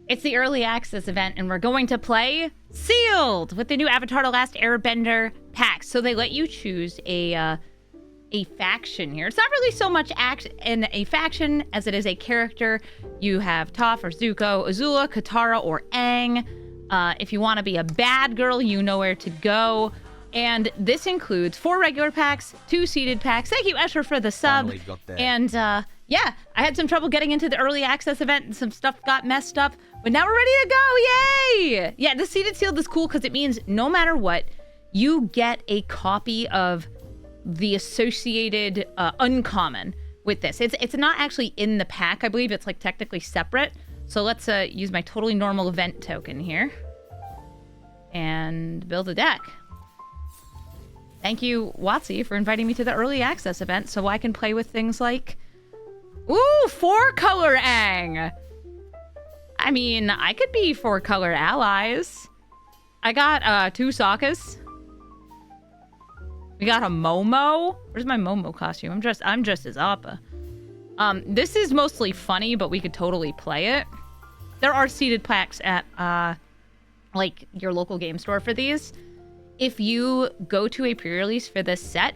It's the early access event, and we're going to play Sealed with the new Avatar: The Last Airbender pack. So they let you choose a faction here. It's not really so much in a faction as it is a character. You have Toph or Zuko, Azula, Katara, or Aang. If you want to be a bad girl, you know where to go. And this includes 4 regular packs, 2 seeded packs. Thank you, Escher, for the sub. Finally got there. And yeah, I had some trouble getting into the early access event and some stuff got messed up, but now we're ready to go. Yay! Yeah, the seeded sealed is cool because it means no matter what, you get a copy of the associated uncommon with this. It's not actually in the pack, I believe. It's like technically separate. So let's use my totally normal event token here and build a deck. Thank you, Watsy, for inviting me to the early access event so I can play with things like, ooh, 4-color Aang. I mean, I could be 4-color allies. I got 2 Sokkas. We got a Momo. Where's my Momo costume? I'm dressed as Appa. This is mostly funny, but we could totally play it. There are seeded packs at like your local game store for these. If you go to a pre-release for this set,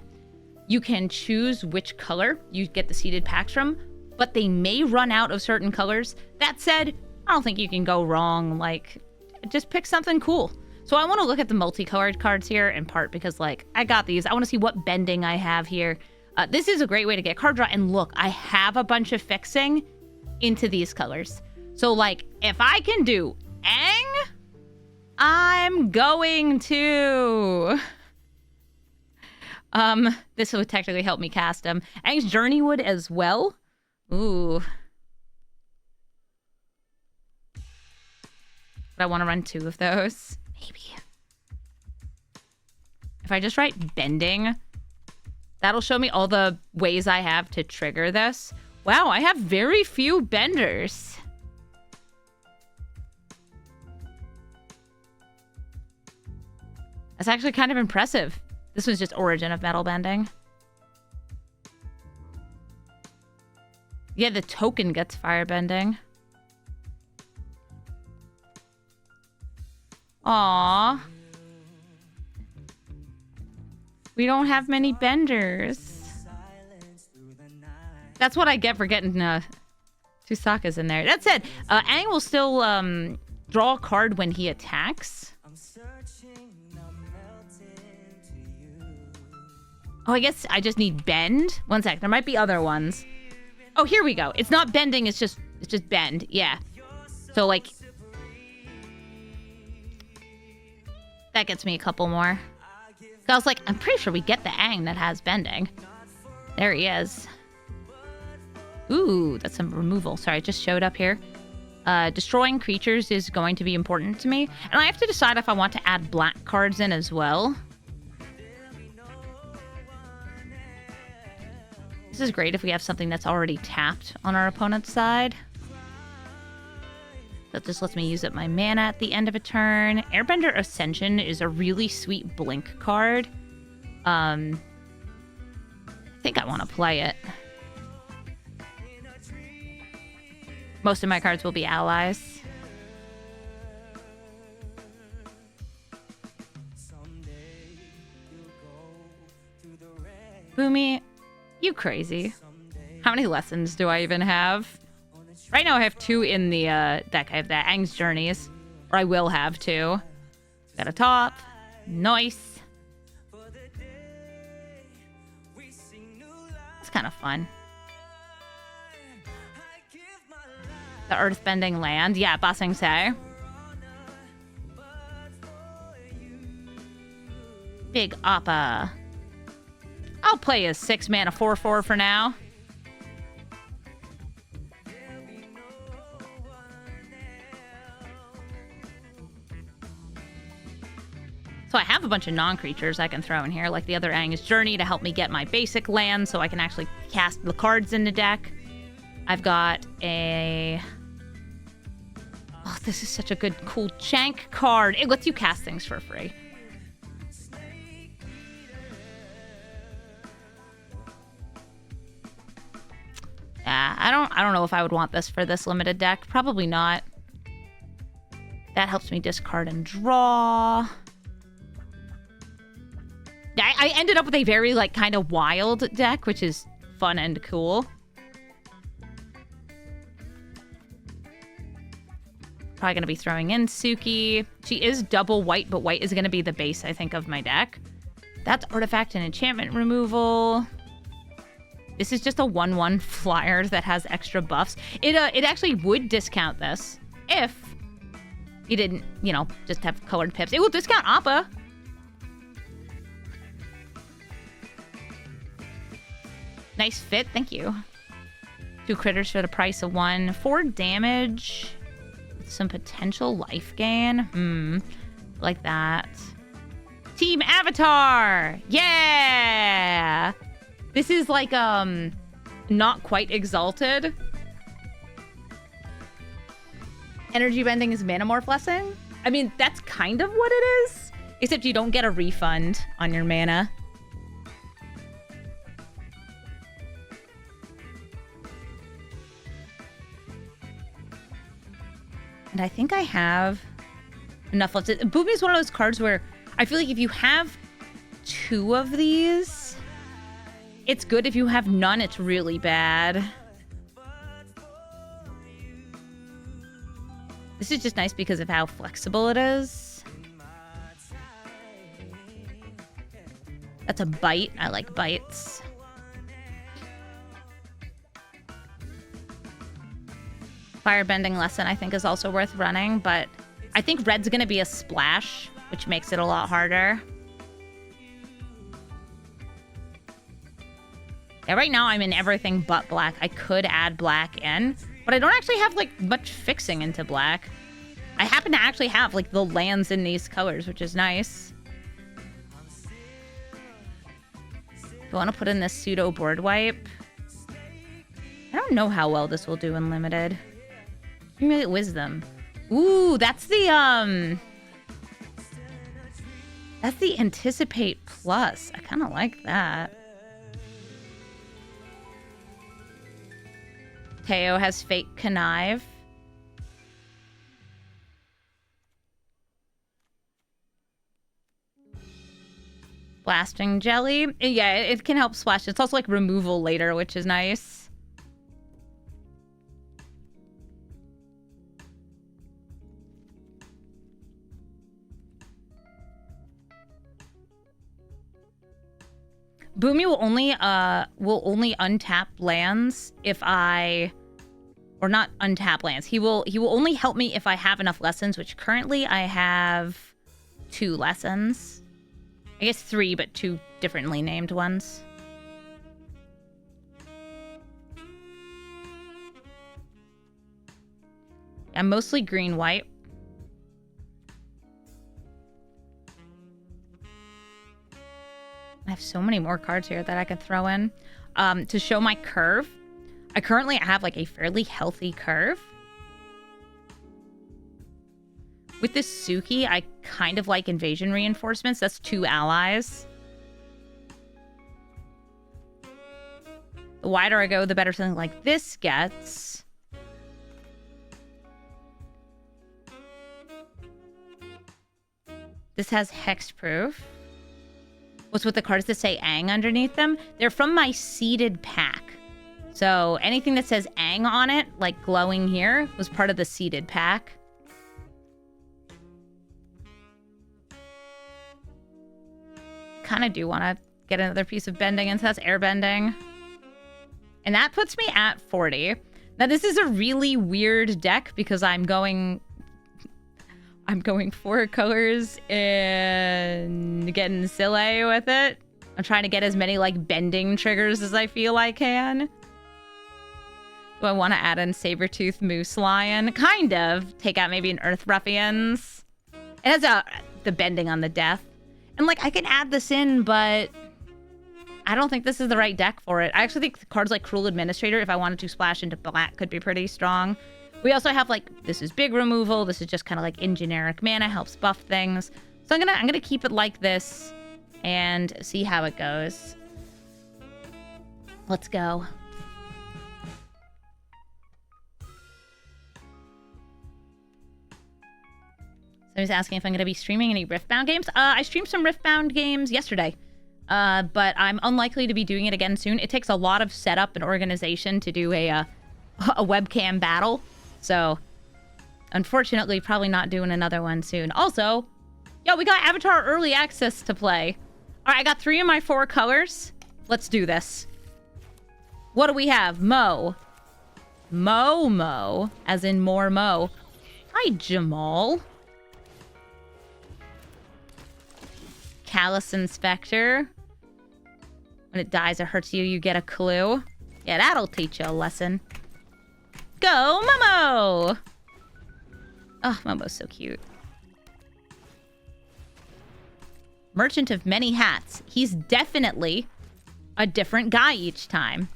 you can choose which color you get the seeded packs from, but they may run out of certain colors. That said, I don't think you can go wrong. Like, just pick something cool. So I want to look at the multicolored cards here, in part because, like, I got these. I want to see what bending I have here. This is a great way to get card draw. And look, I have a bunch of fixing into these colors. So, like, if I can do Aang, I'm going to. This would technically help me cast him. Aang's Journey would as well. Ooh. But I want to run 2 of those. Maybe. If I just write bending, that'll show me all the ways I have to trigger this. Wow, I have very few benders. That's actually kind of impressive. This was just Origin of Metal Bending. Yeah, the token gets firebending. Aww. We don't have many benders. That's what I get for getting 2 Sokkas in there. That said, Aang will still draw a card when he attacks. Oh, I guess I just need bend. One sec. There might be other ones. Oh, here we go. It's not bending. It's just bend. Yeah. So like that gets me a couple more. So I was like, I'm pretty sure we get the Aang that has bending. There he is. Ooh, that's some removal. Sorry, it just showed up here. Destroying creatures is going to be important to me. And I have to decide if I want to add black cards in as well. This is great if we have something that's already tapped on our opponent's side. That just lets me use up my mana at the end of a turn. Airbender Ascension is a really sweet blink card. I think I want to play it. Most of my cards will be allies. Boomy, you crazy. How many lessons do I even have? Right now I have 2 in the deck. I have the Aang's Journeys, or I will have 2. Got a top. Nice. It's kind of fun. The Earthbending Land. Yeah, Ba Sing Se. Big Appa. I'll play a 6-mana 4/4 for now. So I have a bunch of non-creatures I can throw in here, like the other Aang's Journey to help me get my basic land so I can actually cast the cards in the deck. I've got a... Oh, this is such a good, cool Shank card. It lets you cast things for free. Yeah, I don't know if I would want this for this limited deck. Probably not. That helps me discard and draw. I ended up with a very, like, kind of wild deck, which is fun and cool. Probably going to be throwing in Suki. She is double white, but white is going to be the base, I think, of my deck. That's artifact and enchantment removal. This is just a 1/1 flyer that has extra buffs. It actually would discount this if you didn't, you know, just have colored pips. It will discount Appa. Nice fit, thank you. 2 critters for the price of 1. 4 damage. Some potential life gain. Like that. Team Avatar! Yeah! This is like, not quite exalted. Energy bending is Manamorph Blessing? I mean, that's kind of what it is. Except you don't get a refund on your mana. And I think I have enough left. Boomy is one of those cards where I feel like if you have 2 of these, it's good. If you have none, it's really bad. This is just nice because of how flexible it is. That's a bite. I like bites. Firebending lesson, I think, is also worth running, but I think red's going to be a splash, which makes it a lot harder. Yeah, right now I'm in everything but black. I could add black in, but I don't actually have, like, much fixing into black. I happen to actually have, like, the lands in these colors, which is nice. I want to put in this pseudo board wipe. I don't know how well this will do in limited. Maybe wisdom. Ooh, that's the anticipate plus. I kind of like that. Teo has fake connive. Blasting jelly. Yeah, it can help splash. It's also like removal later, which is nice. Boomy will only untap lands if I, or not untap lands. He will only help me if I have enough lessons, which currently I have 2 lessons. I guess 3, but 2 differently named ones. I'm mostly green-white. I have so many more cards here that I could throw in. To show my curve, I currently have like a fairly healthy curve. With this Suki, I kind of like invasion reinforcements. That's 2 allies. The wider I go, the better something like this gets. This has hexproof. What's with the cards that say Aang underneath them? They're from my seeded pack. So anything that says Aang on it, like glowing here, was part of the seeded pack. Kind of do want to get another piece of bending, and so that's airbending. And that puts me at 40. Now this is a really weird deck because I'm going 4 colors and getting silly with it. I'm trying to get as many like bending triggers as I feel I can. Do I want to add in Sabertooth Moose Lion? Kind of. Take out maybe an Earth Ruffians. It has the bending on the death. And like I can add this in, but I don't think this is the right deck for it. I actually think cards like Cruel Administrator, if I wanted to splash into black, could be pretty strong. We also have like, this is big removal. This is just kind of like in generic mana, helps buff things. So I'm gonna keep it like this and see how it goes. Let's go. Somebody's asking if I'm going to be streaming any Riftbound games. I streamed some Riftbound games yesterday, but I'm unlikely to be doing it again soon. It takes a lot of setup and organization to do a webcam battle, so unfortunately, probably not doing another one soon. Also, yo, we got Avatar Early Access to play. All right, I got 3 of my 4 colors. Let's do this. What do we have? Mo, as in more Mo. Hi, Jamal. Callous Inspector. When it dies or hurts you, you get a clue. Yeah, that'll teach you a lesson. Go, Momo! Oh, Momo's so cute. Merchant of Many Hats. He's definitely a different guy each time.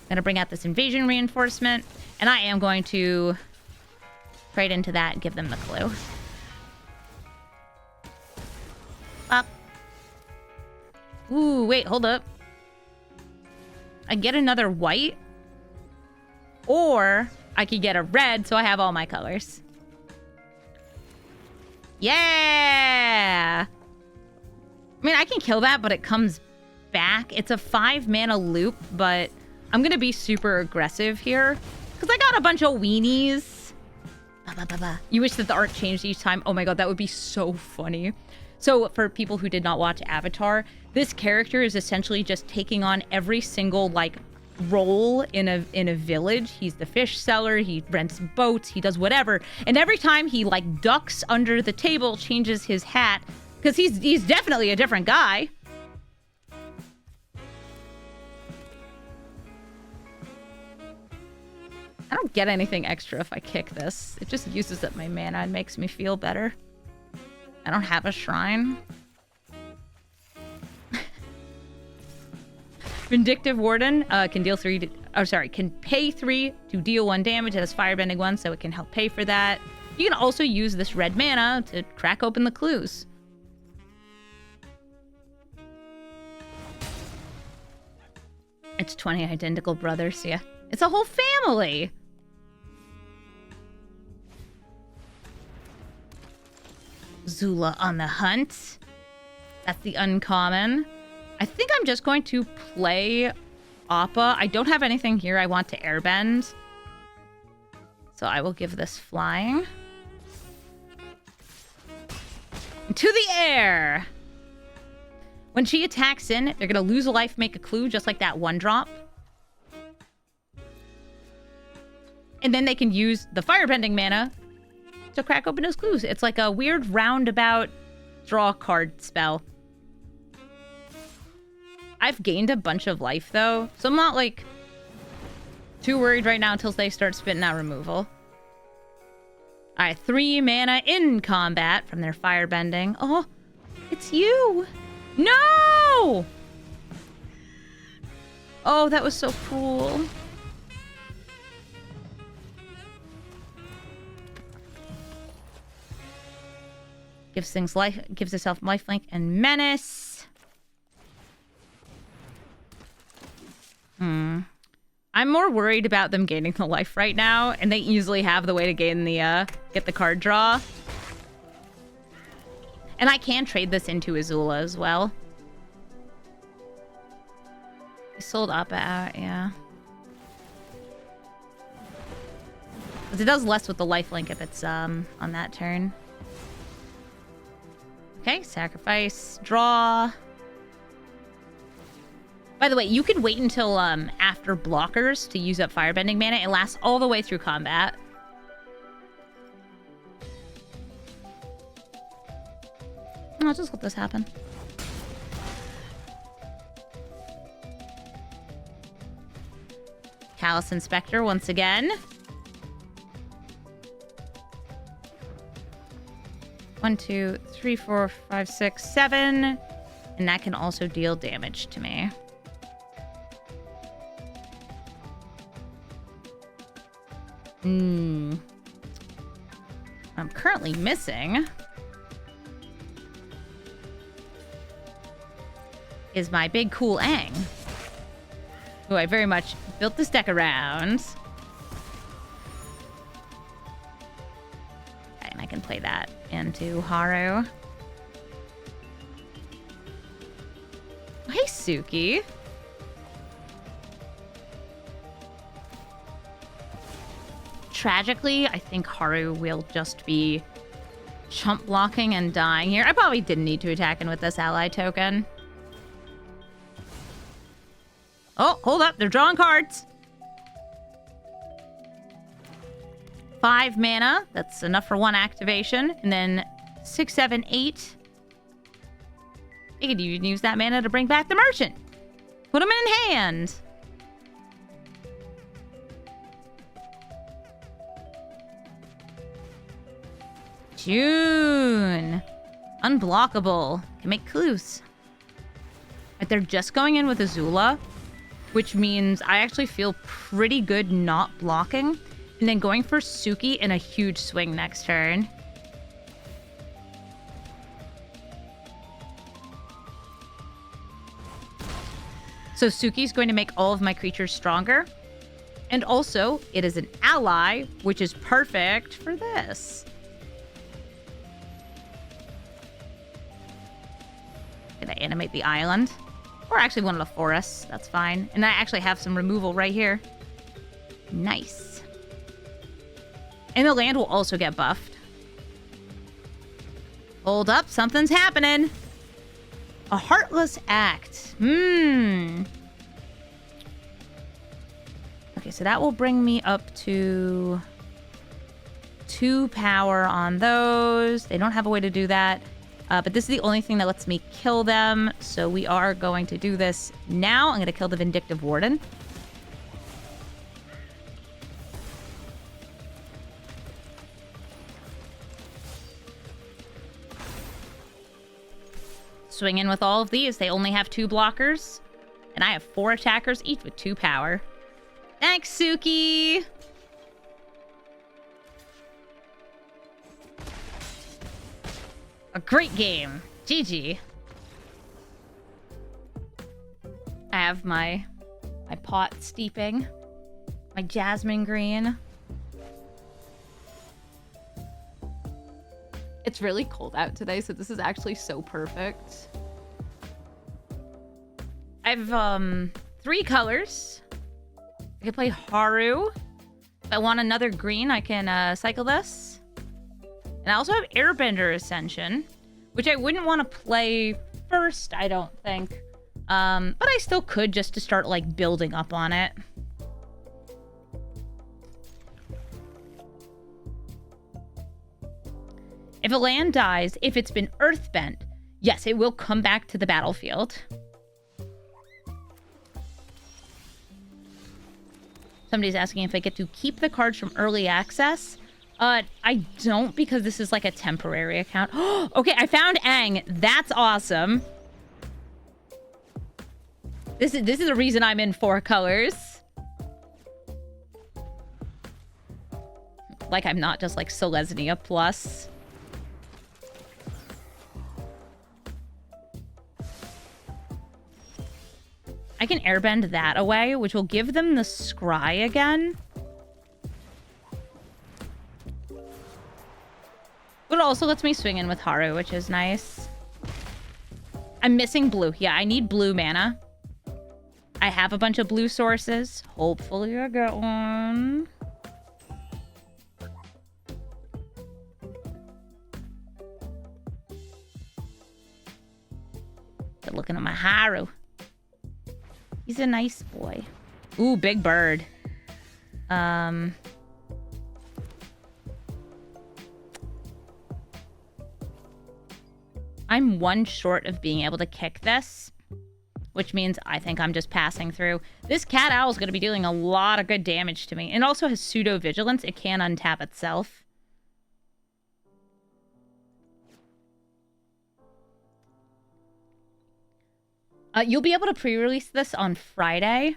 Gonna bring out this invasion reinforcement, and I am going to right into that and give them the clue. Up. Ooh, wait, hold up. I get another white, or I could get a red, so I have all my colors. Yeah! I mean, I can kill that, but it comes back. It's a 5 mana loop, but I'm gonna be super aggressive here because I got a bunch of weenies. You wish that the art changed each time. Oh my god, that would be so funny. So for people who did not watch Avatar, this character is essentially just taking on every single like role in a village. He's the fish seller, he rents boats, he does whatever, and every time he like ducks under the table, changes his hat, because he's definitely a different guy. I don't get anything extra if I kick this. It just uses up my mana and makes me feel better. I don't have a shrine. Vindictive Warden can deal 3 to, oh sorry, can pay 3 to deal 1 damage. It has firebending 1, so it can help pay for that. You can also use this red mana to crack open the clues. It's 20 identical brothers, yeah. It's a whole family! Zula on the hunt. That's the uncommon. I think I'm just going to play Appa. I don't have anything here I want to airbend, so I will give this flying. To the air! When she attacks in, they're going to lose a life, make a clue, just like that 1-drop. And then they can use the firebending mana to crack open those clues. It's like a weird roundabout draw card spell. I've gained a bunch of life, though, so I'm not, like, too worried right now until they start spitting out removal. Alright, 3 mana in combat from their firebending. Oh, it's you! No! Oh, that was so cool. Gives things life, gives itself lifelink and menace. I'm more worried about them gaining the life right now, and they easily have the way to gain the get the card draw. And I can trade this into Azula as well. I sold Appa out, yeah. Because it does less with the lifelink if it's on that turn. Okay, sacrifice, draw. By the way, you can wait until after blockers to use up firebending mana. It lasts all the way through combat. I'll just let this happen. Callous Inspector once again. 1, 2, 3, 4, 5, 6, 7. And that can also deal damage to me. I'm currently missing is my big cool Aang, who I very much built this deck around. Okay, and I can play that into Haru. Hey, Suki. Tragically, I think Haru will just be chump blocking and dying here. I probably didn't need to attack in with this ally token. Oh, hold up. They're drawing cards. 5 mana. That's enough for 1 activation. And then 6, 7, 8. You could even use that mana to bring back the merchant. Put him in hand. June. Unblockable. Can make clues. But they're just going in with Azula, which means I actually feel pretty good not blocking. And then going for Suki in a huge swing next turn. So Suki's going to make all of my creatures stronger. And also, it is an ally, which is perfect for this. Can I animate the island? Or actually one of the forests. That's fine. And I actually have some removal right here. Nice. And the land will also get buffed. Hold up. Something's happening. A Heartless Act. Okay, so that will bring me up to 2 power on those. They don't have a way to do that. But this is the only thing that lets me kill them. So we are going to do this now. I'm going to kill the Vindictive Warden. Swing in with all of these. They only have 2 blockers. And I have 4 attackers, each with 2 power. Thanks, Suki! A great game. GG. I have my pot steeping. My jasmine green. It's really cold out today, so this is actually so perfect. I have 3 colors. I can play Haru. If I want another green, I can cycle this. And I also have Airbender Ascension, which I wouldn't want to play first, I don't think. But I still could just to start, like, building up on it. If a land dies, if it's been earthbent, yes, it will come back to the battlefield. Somebody's asking if I get to keep the cards from early access. I don't, because this is like a temporary account. Okay, I found Aang. That's awesome. This is the reason I'm in 4 colors. Like I'm not just like Selesnya plus. I can airbend that away, which will give them the scry again. But it also lets me swing in with Haru, which is nice. I'm missing blue. Yeah, I need blue mana. I have a bunch of blue sources. Hopefully I get one. Good looking at my Haru. He's a nice boy. Ooh, big bird. I'm 1 short of being able to kick this, which means I think I'm just passing through. This cat owl is going to be dealing a lot of good damage to me. And also has pseudo vigilance. It can untap itself. You'll be able to pre-release this on Friday.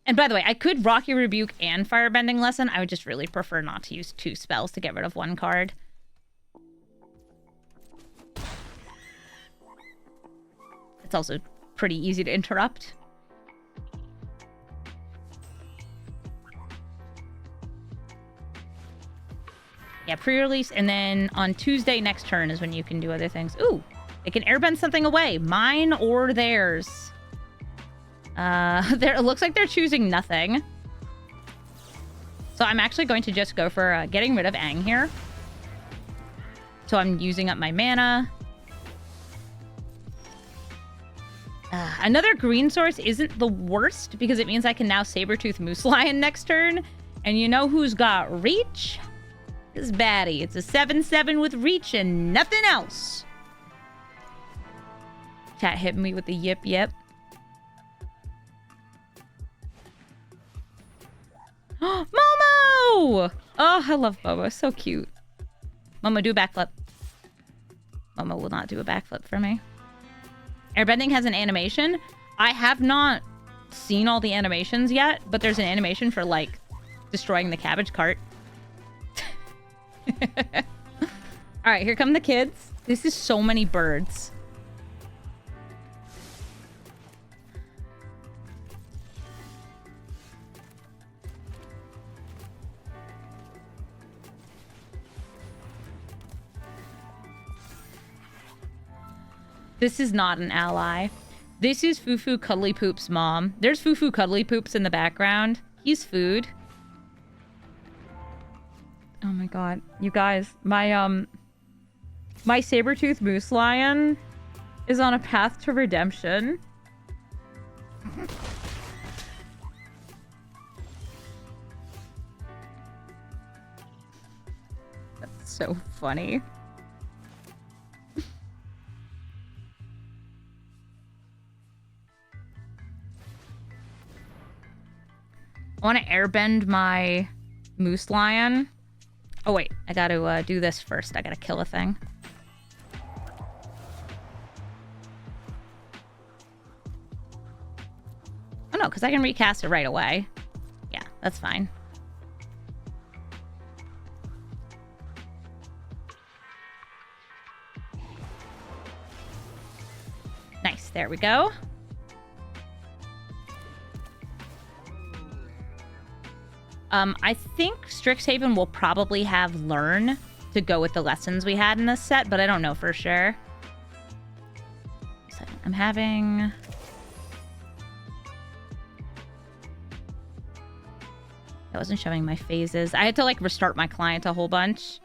And by the way, I could Rocky Rebuke and Firebending Lesson. I would just really prefer not to use 2 spells to get rid of 1 card. It's also pretty easy to interrupt. Yeah, pre-release, and then on Tuesday next turn is when you can do other things. Ooh, they can airbend something away. Mine or theirs. It looks like they're choosing nothing. So I'm actually going to just go for getting rid of Aang here. So I'm using up my mana. Another green source isn't the worst because it means I can now Sabertooth Moose Lion next turn. And you know who's got reach? This baddie. It's a 7/7 with reach and nothing else. Chat hit me with the yip. Momo! Oh, I love Momo. So cute. Momo, do a backflip. Momo will not do a backflip for me. Airbending has an animation. I have not seen all the animations yet, but there's an animation for, like, destroying the cabbage cart. Alright, here come the kids. This is so many birds. This is not an ally. This is Fufu Cuddly Poop's mom. There's Fufu Cuddly Poops in the background. He's food. Oh my god. You guys, my Sabertooth Moose Lion is on a path to redemption. That's so funny. I want to airbend my Moose Lion. Oh, wait. I got to do this first. I got to kill a thing. Oh, no, because I can recast it right away. Yeah, that's fine. Nice. There we go. I think Strixhaven will probably have Learn to go with the lessons we had in this set, but I don't know for sure. So I'm having... I wasn't showing my phases. I had to, like, restart my client a whole bunch.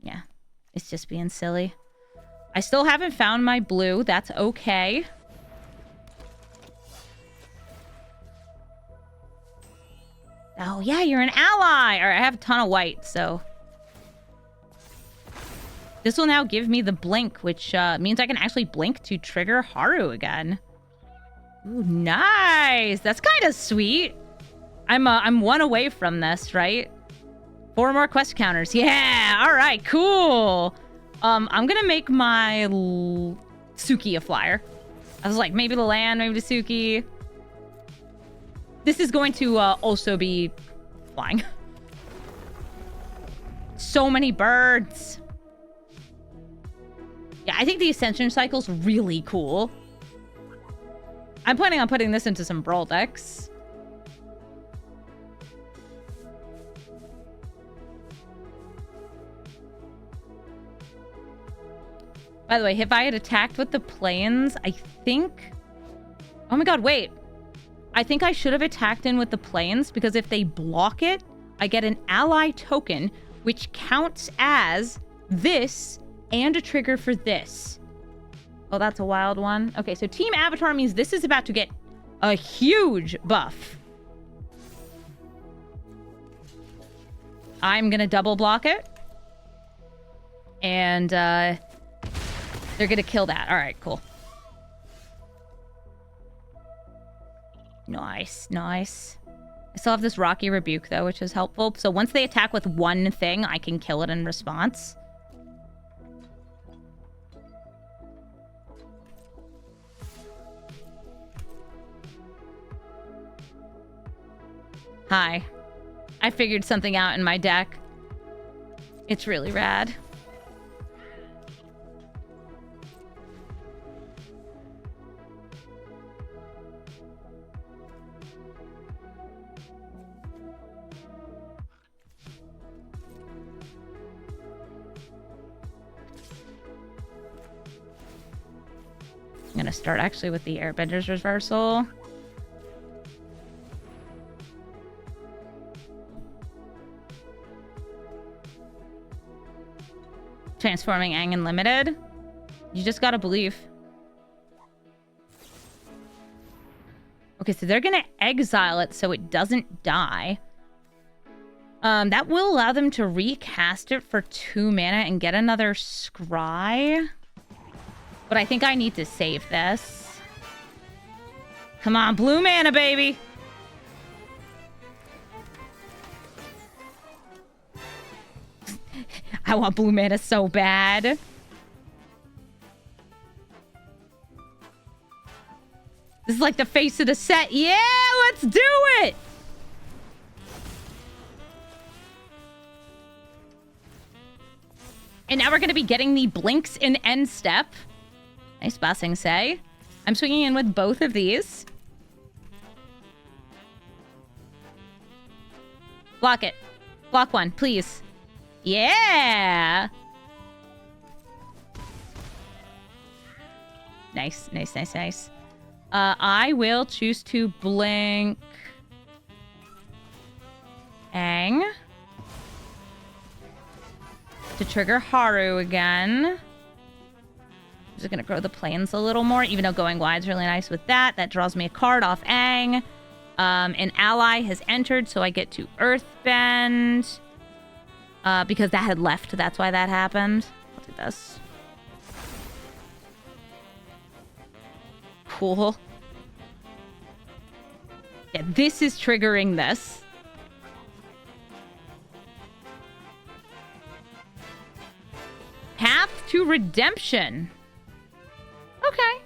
Yeah. It's just being silly. I still haven't found my blue. That's okay. Oh, yeah, you're an ally! Alright, I have a ton of white, so... This will now give me the blink, which means I can actually blink to trigger Haru again. Ooh, nice! That's kind of sweet. I'm one away from this, right? 4 more quest counters. Yeah! Alright, cool! I'm gonna make my Suki a flyer. I was like, maybe the land, maybe the Suki. This is going to also be flying. So many birds. Yeah, I think the Ascension Cycle's really cool. I'm planning on putting this into some Brawl decks. By the way, if I had attacked with the planes, I think... Oh my god, wait. I think I should have attacked in with the planes, because if they block it, I get an ally token, which counts as this and a trigger for this. Oh, that's a wild one. Okay, so Team Avatar means this is about to get a huge buff. I'm gonna double block it. And, they're gonna kill that. Alright, cool. Nice, nice. I still have this Rocky Rebuke, though, which is helpful. So once they attack with one thing, I can kill it in response. Hi. I figured something out in my deck. It's really rad. gonna start actually with the Airbender's Reversal. Transforming Aang in Limited. You just gotta believe. Okay, so they're gonna exile it so it doesn't die. That will allow them to recast it for 2 mana and get another scry. But I think I need to save this. Come on, blue mana, baby! I want blue mana so bad. This is like the face of the set. Yeah, let's do it! And now we're going to be getting the Blinks in end step. Nice Basing Say. I'm swinging in with both of these. Block it. Block one, please. Yeah! Nice, nice, nice, nice. I will choose to blink Aang to trigger Haru again. I'm just gonna grow the planes a little more, even though going wide's really nice with that. That draws me a card off Aang. An ally has entered, so I get to Earthbend. Because that had left, that's why that happened. I'll do this. Cool. Yeah, this is triggering this. Path to Redemption. Okay.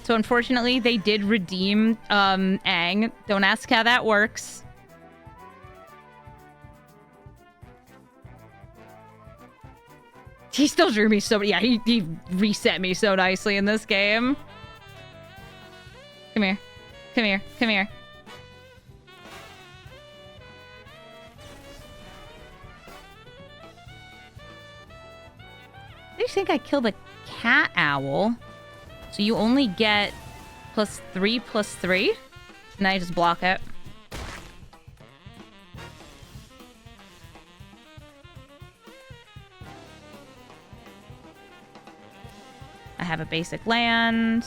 So unfortunately, they did redeem Aang. Don't ask how that works. He still drew me so... Yeah, he reset me so nicely in this game. Come here. Come here. Come here. I think I killed a cat owl. So you only get +3/+3. And I just block it. I have a basic land.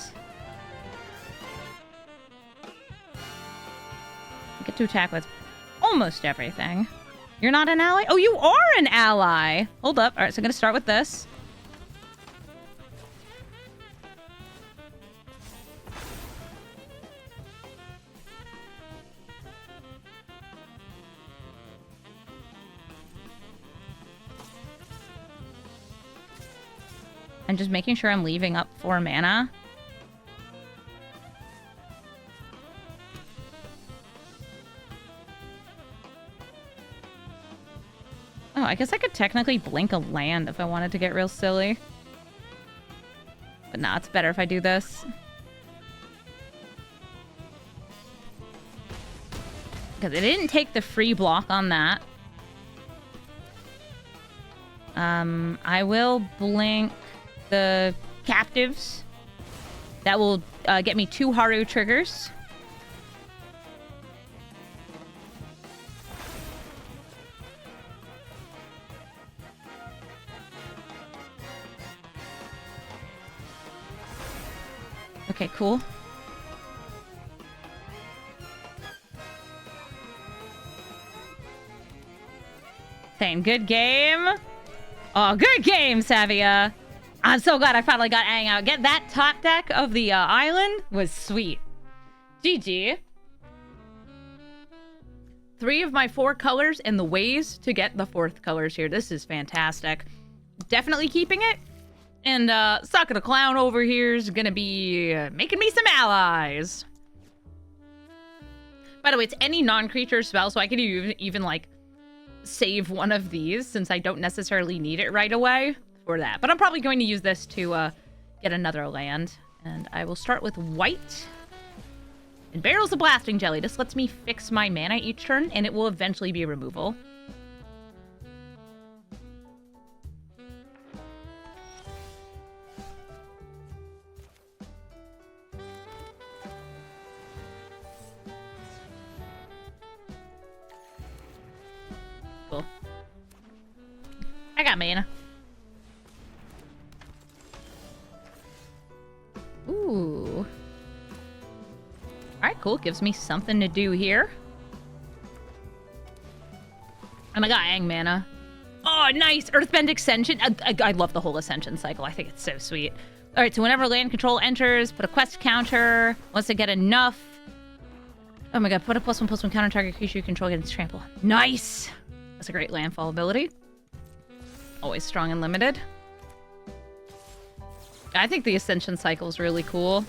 I get to attack with almost everything. You're not an ally? Oh, you are an ally! Hold up. Alright, so I'm gonna start with this. I'm just making sure I'm leaving up 4 mana. Oh, I guess I could technically blink a land if I wanted to get real silly. But nah, it's better if I do this. Because it didn't take the free block on that. I will blink the captives. That will get me 2 Haru triggers. Okay, cool. Saying good game. Oh, good game, Savia. I'm so glad I finally got Aang out. Get that top deck of the island was sweet. GG. 3 of my 4 colors and the ways to get the 4th colors here. This is fantastic. Definitely keeping it. And Sucker the Clown over here is going to be making me some allies. By the way, it's any non-creature spell, so I could even like save one of these since I don't necessarily need it right away for that. But I'm probably going to use this to get another land. And I will start with white. And Barrels of Blasting Jelly. This lets me fix my mana each turn, and it will eventually be removal. Cool. I got mana. Ooh. Alright, cool. Gives me something to do here. And I got Aang mana. Oh, nice! Earthbend Extension. I love the whole Ascension cycle. I think it's so sweet. Alright, so whenever land control enters, put a quest counter. Once I get enough... Oh my god, put a +1/+1 counter target creature you control against trample. Nice! That's a great landfall ability. Always strong and limited. I think the Ascension cycle is really cool.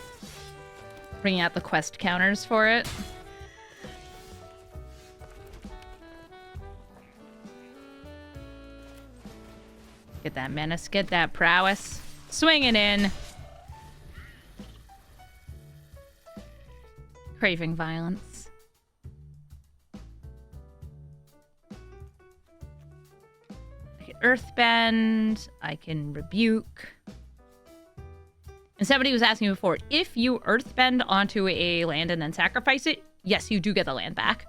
Bringing out the quest counters for it. Get that menace, get that prowess. Swing it in. Craving violence. I can Earthbend. I can Rebuke. And somebody was asking before, if you Earthbend onto a land and then sacrifice it, yes, you do get the land back.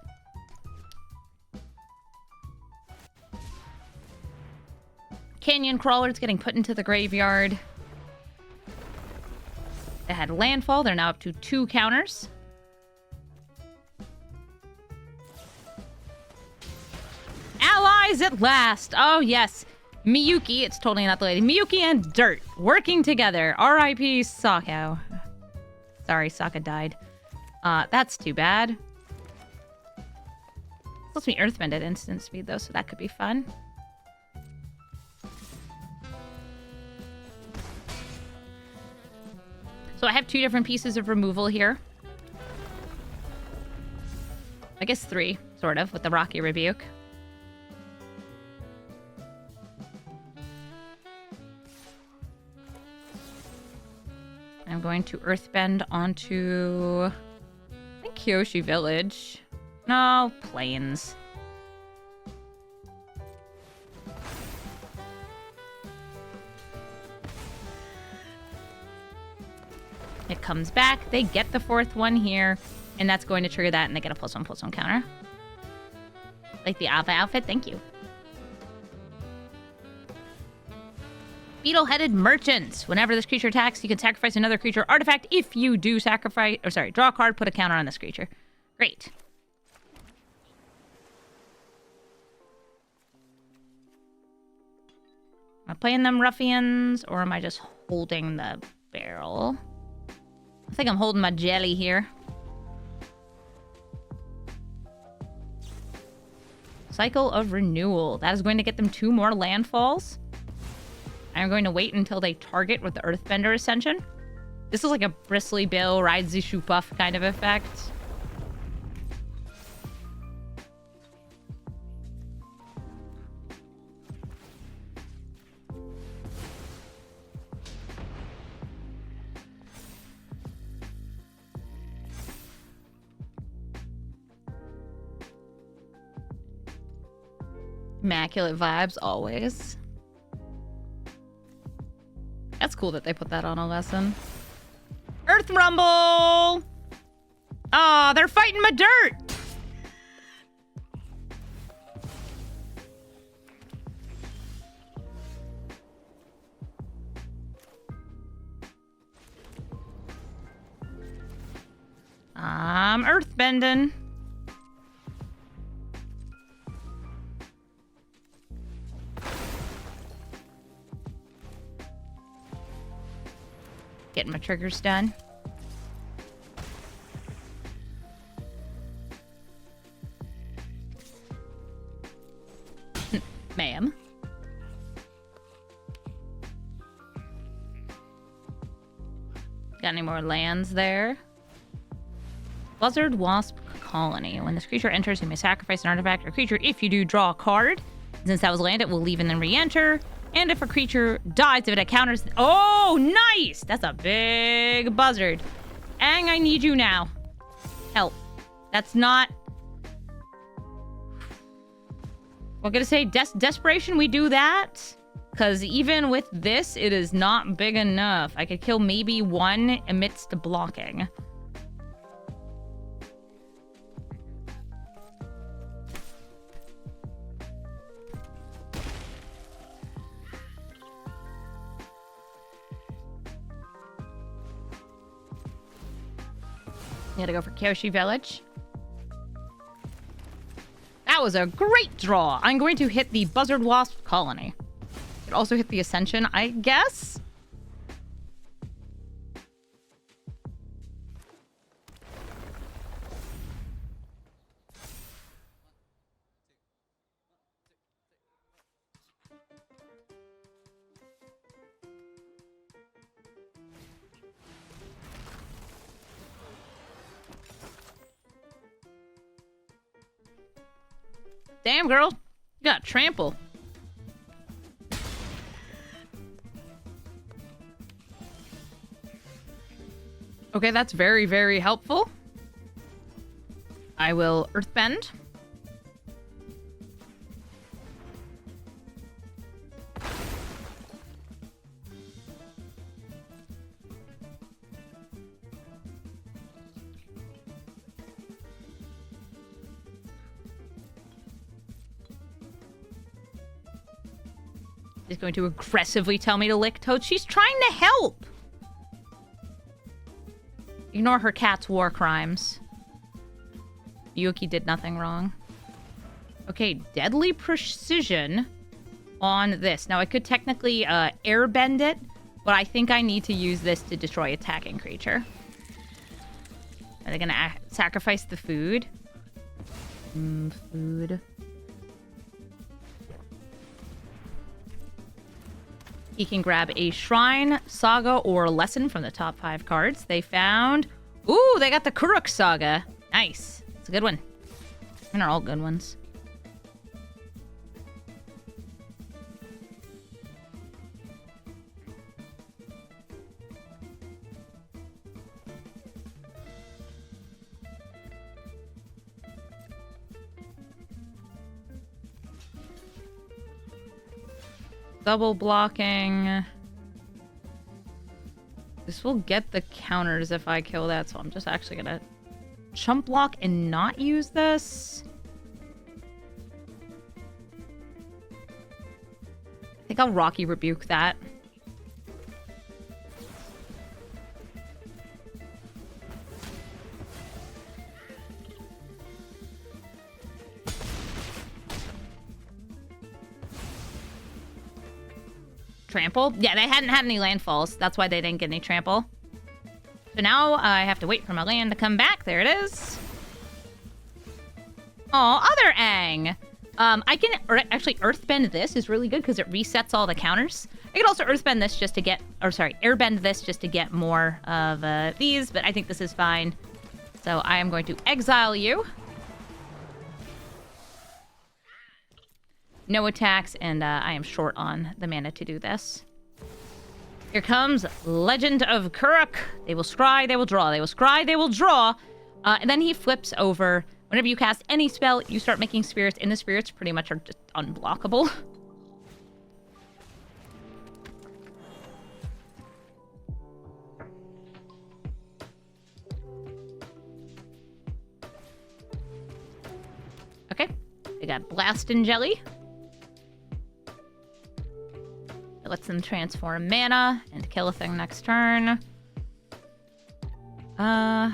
Canyon Crawlers getting put into the graveyard. They had landfall. They're now up to 2 counters. Allies at last. Oh, yes. Miyuki, it's totally not the lady. Miyuki and Dirt working together. R.I.P. Sako. Sorry, Sokka died. That's too bad. Lets me Earthbend at instant speed, though, so that could be fun. So I have 2 different pieces of removal here. I guess 3, sort of, with the Rocky Rebuke. I'm going to Earthbend onto... I think Kyoshi Village. No, Plains. It comes back. They get the 4th one here. And that's going to trigger that, and they get a +1/+1 counter. Like the Appa outfit. Thank you. Beetle-headed Merchant. Whenever this creature attacks, you can sacrifice another creature artifact. If you do sacrifice... Or sorry, draw a card, put a counter on this creature. Great. Am I playing them ruffians, or am I just holding the barrel? I think I'm holding my jelly here. Cycle of Renewal. That is going to get them 2 more landfalls. I'm going to wait until they target with the Earthbender Ascension. This is like a Bristly Bill, Ride the Shoe Buff kind of effect. Immaculate vibes, always. That's cool that they put that on a lesson. Earth Rumble! Aw, they're fighting my dirt! I'm earthbending. Getting my triggers done. Ma'am. Got any more lands there? Buzzard Wasp Colony. When this creature enters, you may sacrifice an artifact or creature. If you do, draw a card. Since that was land, it will leave and then re-enter. And if a creature dies, if it encounters... Oh, nice! That's a big buzzard. Aang, I need you now. help. That's not... I'm gonna say desperation, we do that. Because even with this, it is not big enough. I could kill maybe one amidst blocking. You gotta go for Kyoshi Village. That was a great draw. I'm going to hit the Buzzard Wasp Colony. Could also hit the Ascension, I guess. Damn, girl. You got trample. Okay, that's very, very helpful. I will Earthbend. Is going to aggressively tell me to lick Toad. She's trying to help. Ignore her cat's war crimes. Yuki did nothing wrong. Okay, deadly precision on this. Now, I could technically airbend it, but I think I need to use this to destroy attacking creature. Are they gonna sacrifice the food? Food. He can grab a Shrine, Saga, or Lesson from the top 5 cards. They found... Ooh, they got the Kuruk Saga. Nice. It's a good one. And they're all good ones. Double blocking. This will get the counters if I kill that, so I'm just actually gonna chump block and not use this. I think I'll Rocky Rebuke that. Trample? Yeah, they hadn't had any landfalls. That's why they didn't get any trample. So now I have to wait for my land to come back. There it is. Oh, other Aang. I can actually Earthbend this is really good because it resets all the counters. I could also Earthbend this just to get, or sorry, Airbend this just to get more of these, but I think this is fine. So I am going to exile you. No attacks, and I am short on the mana to do this. Here comes Legend of Kuruk. They will scry, they will draw. They will scry, they will draw. And then he flips over. Whenever you cast any spell, you start making spirits, and the spirits pretty much are just unblockable. Okay. We got Blast and Jelly. It lets them transform mana and kill a thing next turn. I'm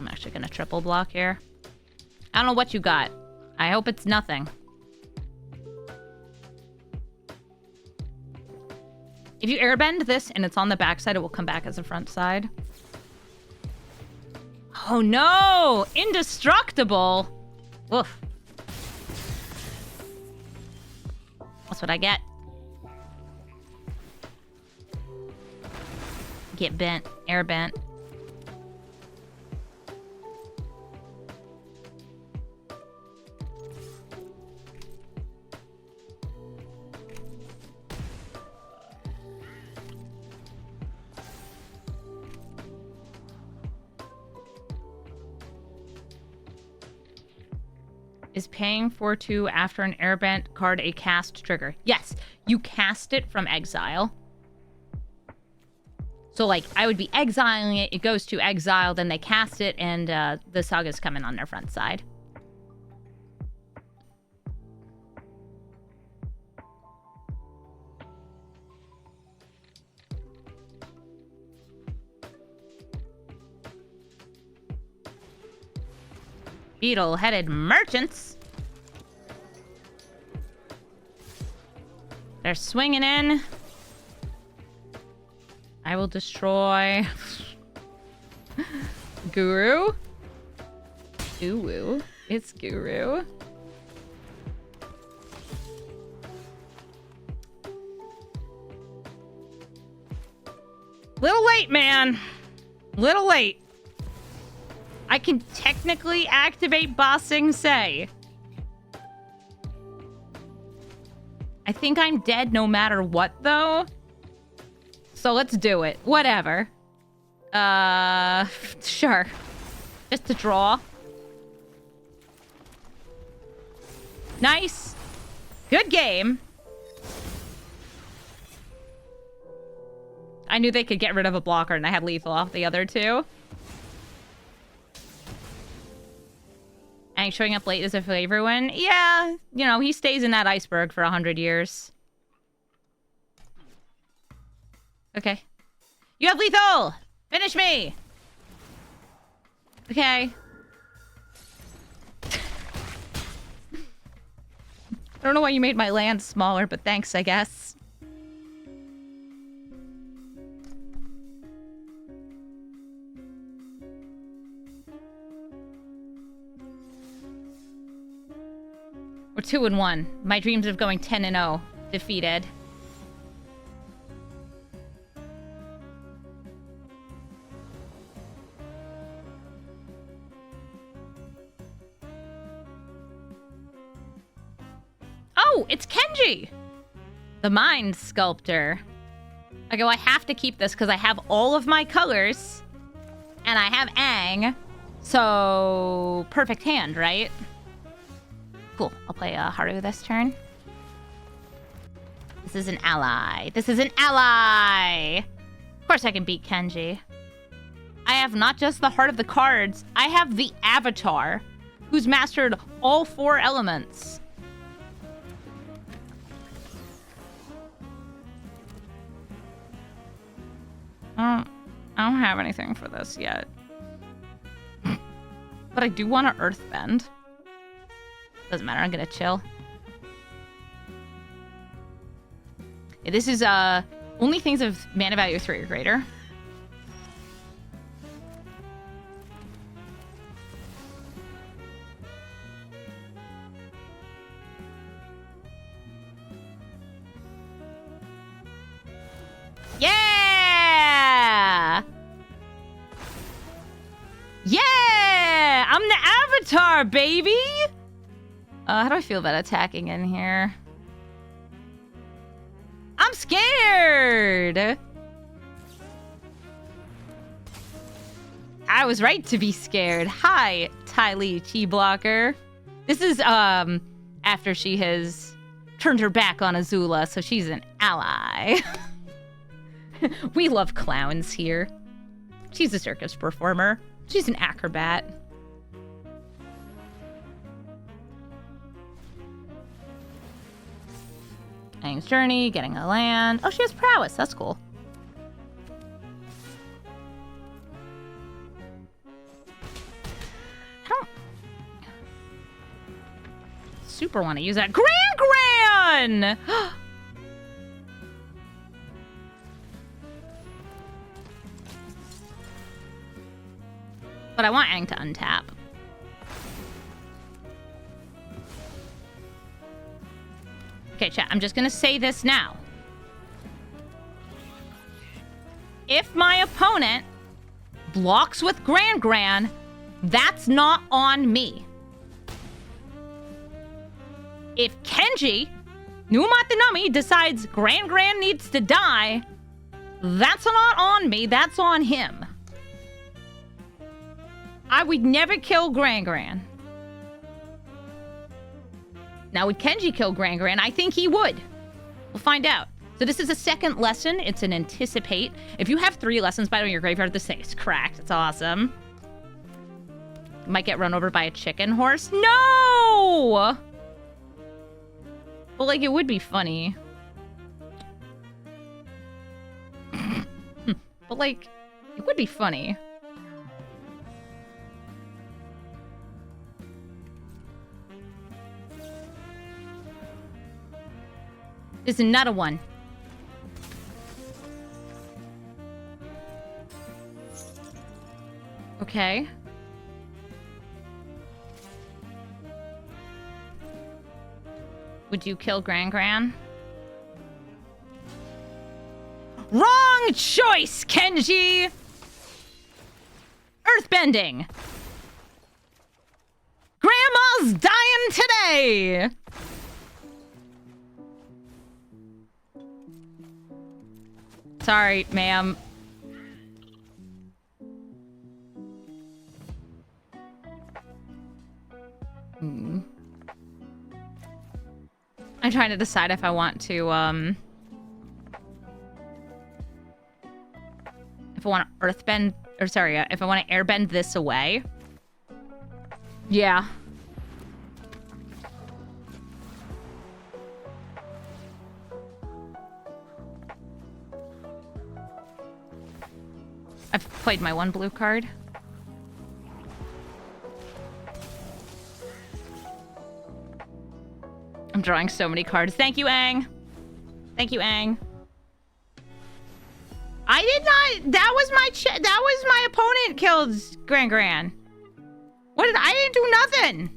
actually gonna triple block here. I don't know what you got. I hope it's nothing. If you airbend this and it's on the backside, it will come back as a front side. Oh no! Indestructible! Woof. That's what I get. Get bent. Air bent. Is paying for 2 after an airbent card a cast trigger? Yes, you cast it from exile. So, like, I would be exiling it, it goes to exile, then they cast it, and the sagas come in on their front side. Beetle-headed merchants. They're swinging in. I will destroy Guru. Ooh, it's Guru. Little late, man. Little late. I can technically activate Ba Sing Se. I think I'm dead no matter what, though. So let's do it. Whatever. Sure. Just to draw. Nice. Good game. I knew they could get rid of a blocker, and I had lethal off the other two. And showing up late is a flavor win. Yeah, you know, he stays in that iceberg for 100 years. Okay. You have lethal! Finish me! Okay. I don't know why you made my land smaller, but thanks, I guess. We're 2-1. My dreams of going 10-0. Defeated. Oh, it's Kenji! The Mind Sculptor. I go, I have to keep this because I have all of my colors. And I have Aang. So, perfect hand, right? Cool. I'll play Haru this turn. This is an ally. This is an ally! Of course I can beat Kenji. I have not just the heart of the cards. I have the avatar, who's mastered all 4 elements. I don't have anything for this yet. But I do want to earthbend. Doesn't matter, I'm gonna chill. Yeah, this is only things of mana value 3 or greater. Yeah! Yeah! I'm the avatar, baby! How do I feel about attacking in here? I'm scared! I was right to be scared. Hi, Ty Lee Chi Blocker. This is, after she has turned her back on Azula, so she's an ally. We love clowns here. She's a circus performer. She's an acrobat. Aang's Journey, getting a land. Oh, she has prowess. That's cool. I don't super want to use that. Gran! But I want Aang to untap. Okay, chat, I'm just gonna say this now. If my opponent blocks with Gran, that's not on me. If Kenji, Numatanami, decides Gran needs to die, that's not on me, that's on him. I would never kill Gran. Now, would Kenji kill Gran Gran? I think he would. We'll find out. So this is a second lesson. It's an anticipate. If you have 3 lessons by your graveyard, this thing is cracked. It's awesome. Might get run over by a chicken horse. No! Well, like, it would be funny. But, like, it would be funny. This is another one. Okay. Would you kill Gran Gran? Wrong choice, Kenji! Earthbending! Grandma's dying today! Sorry, ma'am. I'm trying to decide if I want to, if I want to earthbend, or sorry, if I want to airbend this away. Yeah. I've played my 1 blue card. I'm drawing so many cards. Thank you, Aang. Thank you, Aang. I did not. That was my opponent killed Gran Gran. I didn't do nothing.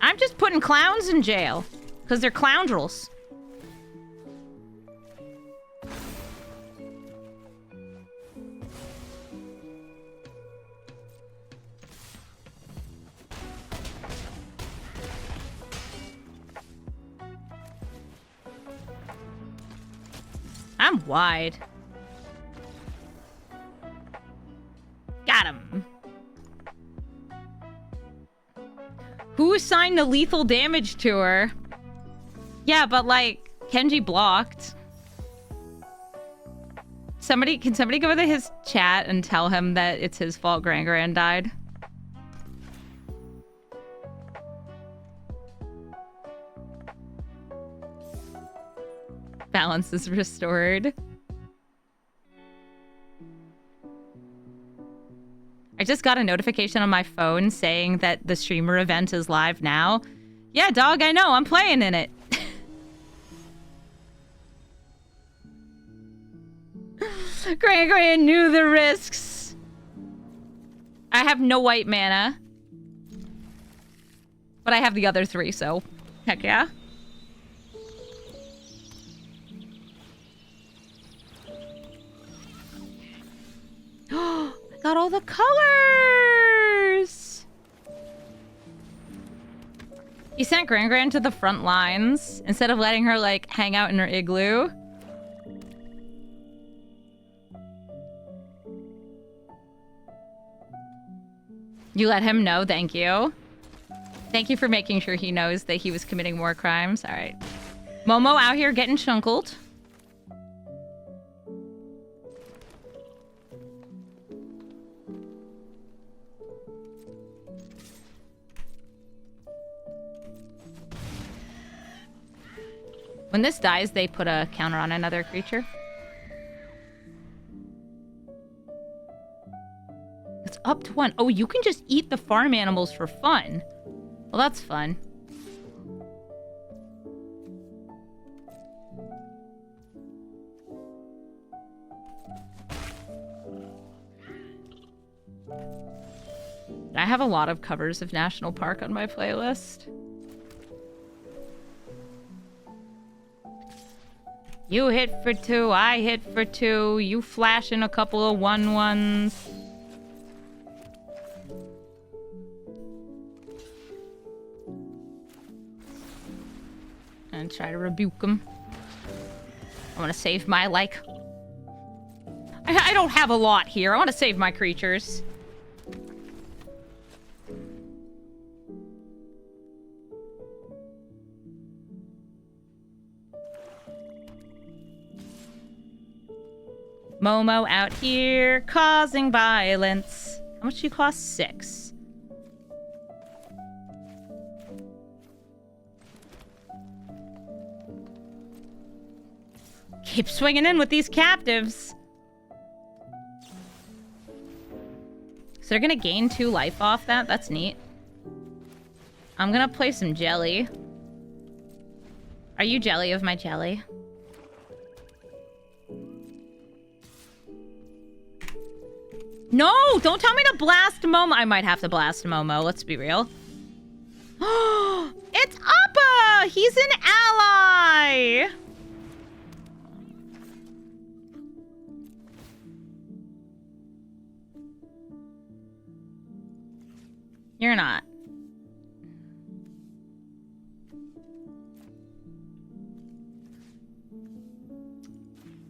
I'm just putting clowns in jail because they're cloundrels. I'm wide. Got him. Who assigned the lethal damage to her? Yeah, but like, Kenji blocked. Can somebody go to his chat and tell him that it's his fault Gran Gran died? Balance is restored. I just got a notification on my phone saying that the streamer event is live now. Yeah, dog, I know. I'm playing in it. Gran Gran knew the risks. I have no white mana. But I have the other 3, so heck yeah. I got all the colors! He sent Gran Gran to the front lines instead of letting her, like, hang out in her igloo. You let him know, thank you. Thank you for making sure he knows that he was committing more crimes. Alright. Momo out here getting chunkled. When this dies, they put a counter on another creature. It's up to 1. Oh, you can just eat the farm animals for fun. Well, that's fun. I have a lot of covers of National Park on my playlist. You hit for 2, I hit for 2, you flash in a couple of 1/1s. And try to rebuke him. I want to save my, like... I don't have a lot here. I want to save my creatures. Momo out here causing violence. How much do you cost? 6. Keep swinging in with these captives. So they're gonna gain 2 life off that. That's neat. I'm gonna play some jelly. Are you jelly of my jelly? No! Don't tell me to blast Momo. I might have to blast Momo. Let's be real. It's Appa! He's an ally! You're not.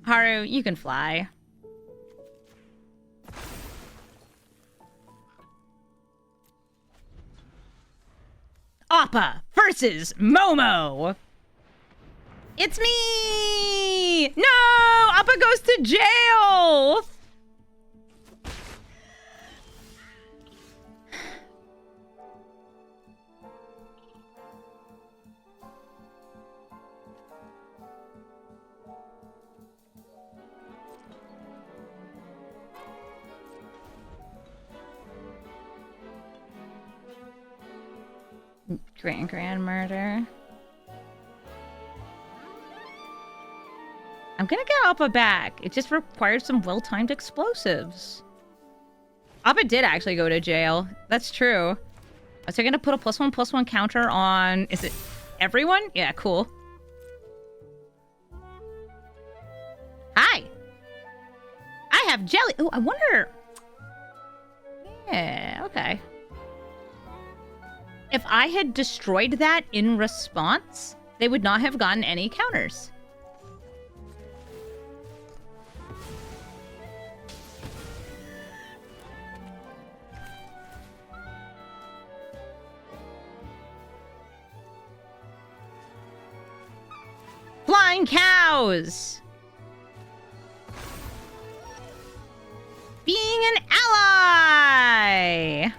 Haru, you can fly. Appa versus Momo. It's me! No! Appa goes to jail! Grand murder. I'm gonna get Appa back. It just requires some well-timed explosives. Appa did actually go to jail. That's true. So you're gonna put a +1/+1 counter on... Is it everyone? Yeah, cool. Hi! I have jelly. Oh, I wonder... Yeah, okay. If I had destroyed that in response, they would not have gotten any counters. Flying cows! Being an ally!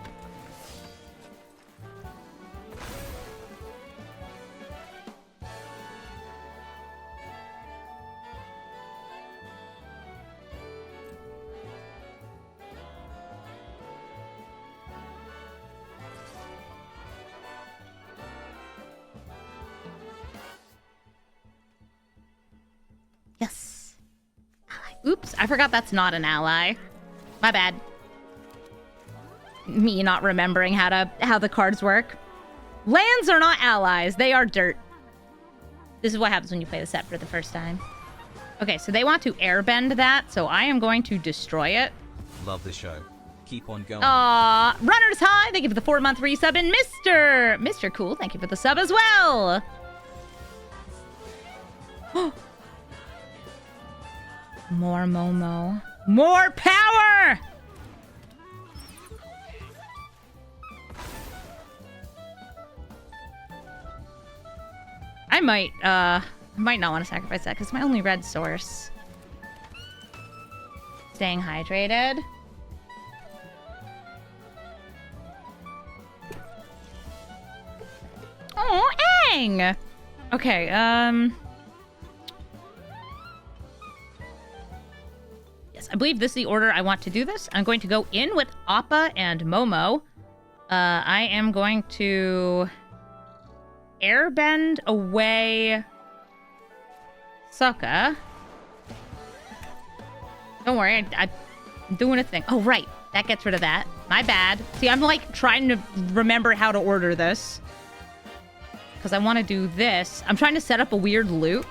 Yes. Ally. Oops, I forgot that's not an ally. My bad. Me not remembering how the cards work. Lands are not allies, they are dirt. This is what happens when you play the set for the first time. Okay, so they want to airbend that, so I am going to destroy it. Love the show. Keep on going. Runners high, thank you for the 4-month resub, and Mr. Cool, thank you for the sub as well. More Momo. More power! I might not want to sacrifice that because it's my only red source. Staying hydrated. Oh, Aang! Okay, yes, I believe this is the order I want to do this. I'm going to go in with Appa and Momo. I am going to airbend away Sokka. Don't worry, I'm doing a thing. Oh, right. That gets rid of that. My bad. See, I'm like trying to remember how to order this. Because I want to do this. I'm trying to set up a weird loop.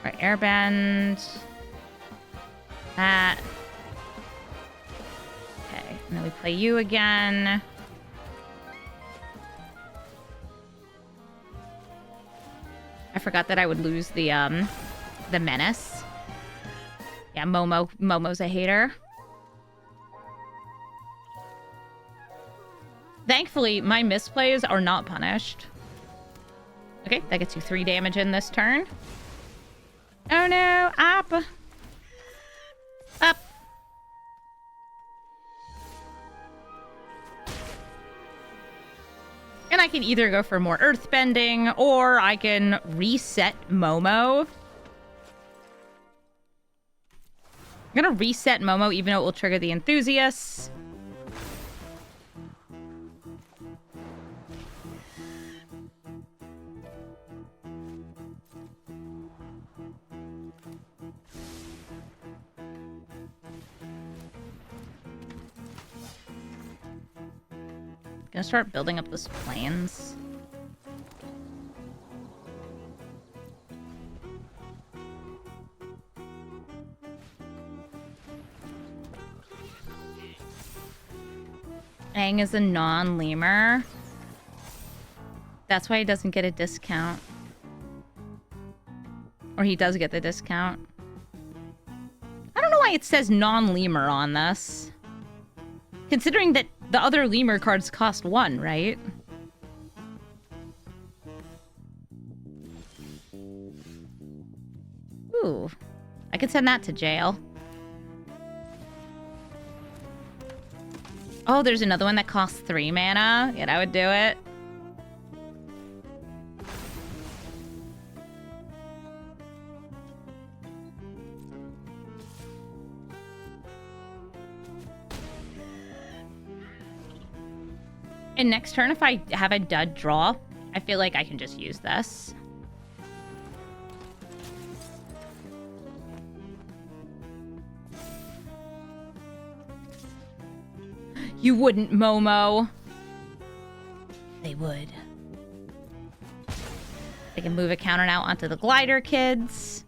Right, airbend. That. Okay, and then we play you again. I forgot that I would lose the menace. Yeah, Momo's a hater. Thankfully, my misplays are not punished. Okay, that gets you 3 damage in this turn. Oh no, Appa. Up. And I can either go for more earthbending, or I can reset Momo. I'm gonna reset Momo, even though it will trigger the enthusiasts. Gonna start building up those planes. Aang is a non-lemur. That's why he doesn't get a discount. Or he does get the discount. I don't know why it says non-lemur on this. Considering that the other lemur cards cost 1, right? Ooh. I could send that to jail. Oh, there's another one that costs 3 mana. Yeah, I would do it. And next turn, if I have a dud draw, I feel like I can just use this. You wouldn't, Momo. They would. They can move a counter now onto the glider kids.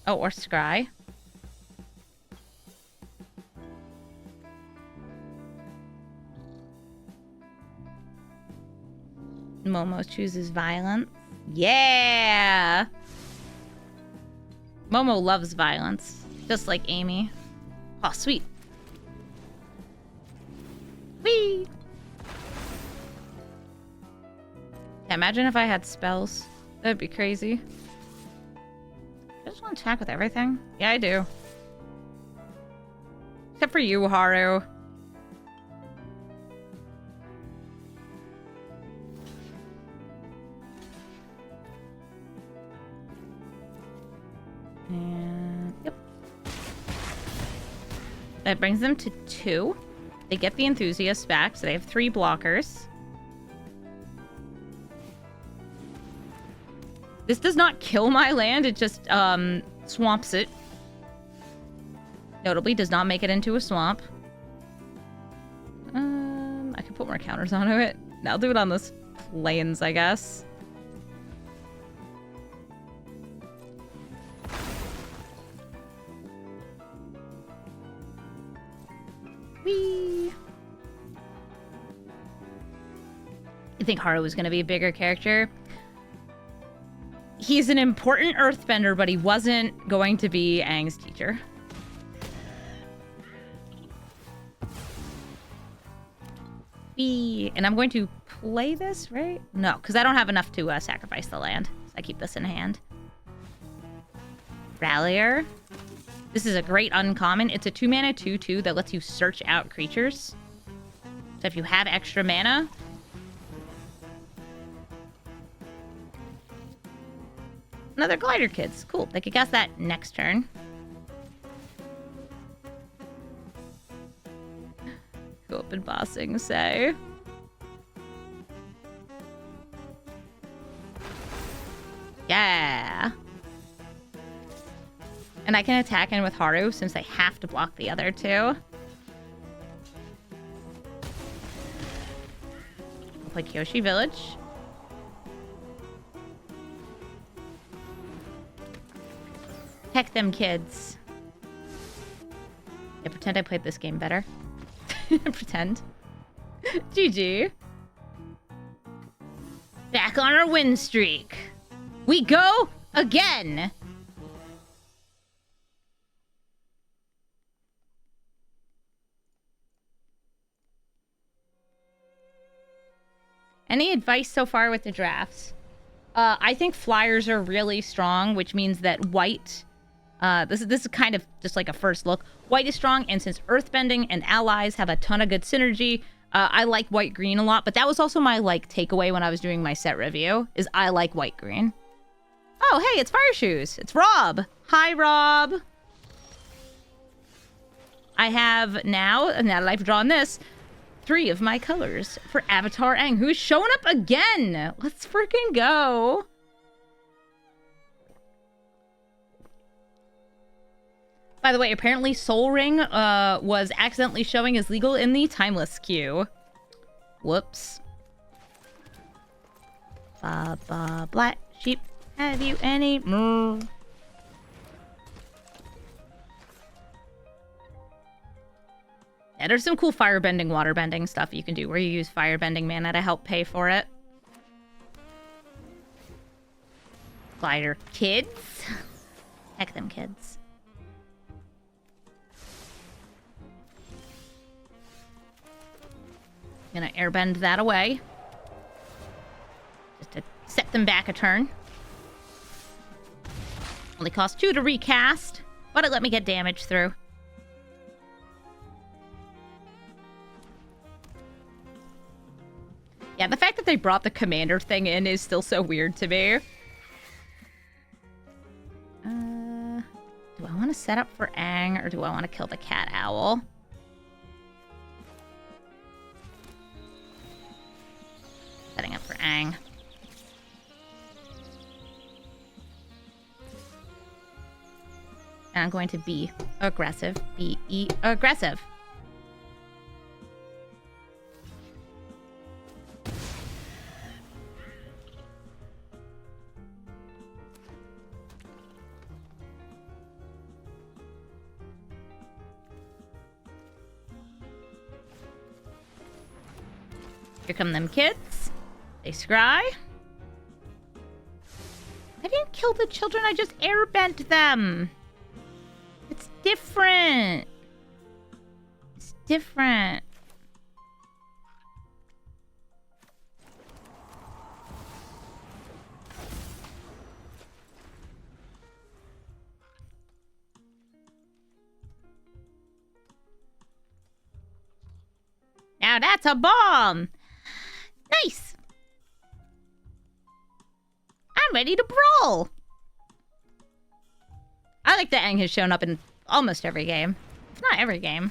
Oh, or Scry. Momo chooses violence. Yeah! Momo loves violence. Just like Amy. Oh, sweet. Whee! Yeah, imagine if I had spells. That'd be crazy. I just want to attack with everything. Yeah, I do. Except for you, Haru. And yep. That brings them to 2. They get the enthusiasts back, so they have 3 blockers. This does not kill my land, it just swamps it. Notably, does not make it into a swamp. I can put more counters onto it. I'll do it on those plains, I guess. Whee! You think Haru was going to be a bigger character? He's an important earthbender, but he wasn't going to be Aang's teacher. Whee! And I'm going to play this, right? No, because I don't have enough to sacrifice the land. So I keep this in hand. Rallier. This is a great uncommon. It's a 2-mana 2/2 that lets you search out creatures. So if you have extra mana... Another glider kids. Cool. They could cast that next turn. Go up and bossing, say. Yeah. And I can attack in with Haru since I have to block the other 2. I'll play Kyoshi Village. Heck them kids. Yeah, pretend I played this game better. Pretend. GG. Back on our win streak. We go again. Any advice so far with the drafts? I think flyers are really strong, which means that white... this is kind of just like a first look. White is strong, and since earthbending and allies have a ton of good synergy, I like white-green a lot. But that was also my, like, takeaway when I was doing my set review, is I like white-green. Oh, hey, it's Fire Shoes. It's Rob. Hi, Rob. I have now that I've drawn this, 3 of my colors for Avatar Aang, who's showing up again. Let's freaking go. By the way, apparently Soul Ring was accidentally showing as legal in the Timeless queue. Whoops. Black sheep, have you any more? Yeah, there's some cool firebending, waterbending stuff you can do where you use firebending mana to help pay for it. Glider kids. Heck them kids. Gonna airbend that away. Just to set them back a turn. Only cost 2 to recast, but it let me get damage through. Yeah, the fact that they brought the commander thing in is still so weird to me. Do I want to set up for Aang, or do I want to kill the cat owl? Setting up for Aang. And I'm going to be aggressive. Be aggressive. Here come them kids. They scry. I didn't kill the children, I just airbent them. It's different. It's different. Now that's a bomb. Nice. I'm ready to brawl. I like that Aang has shown up in almost every game. If not every game.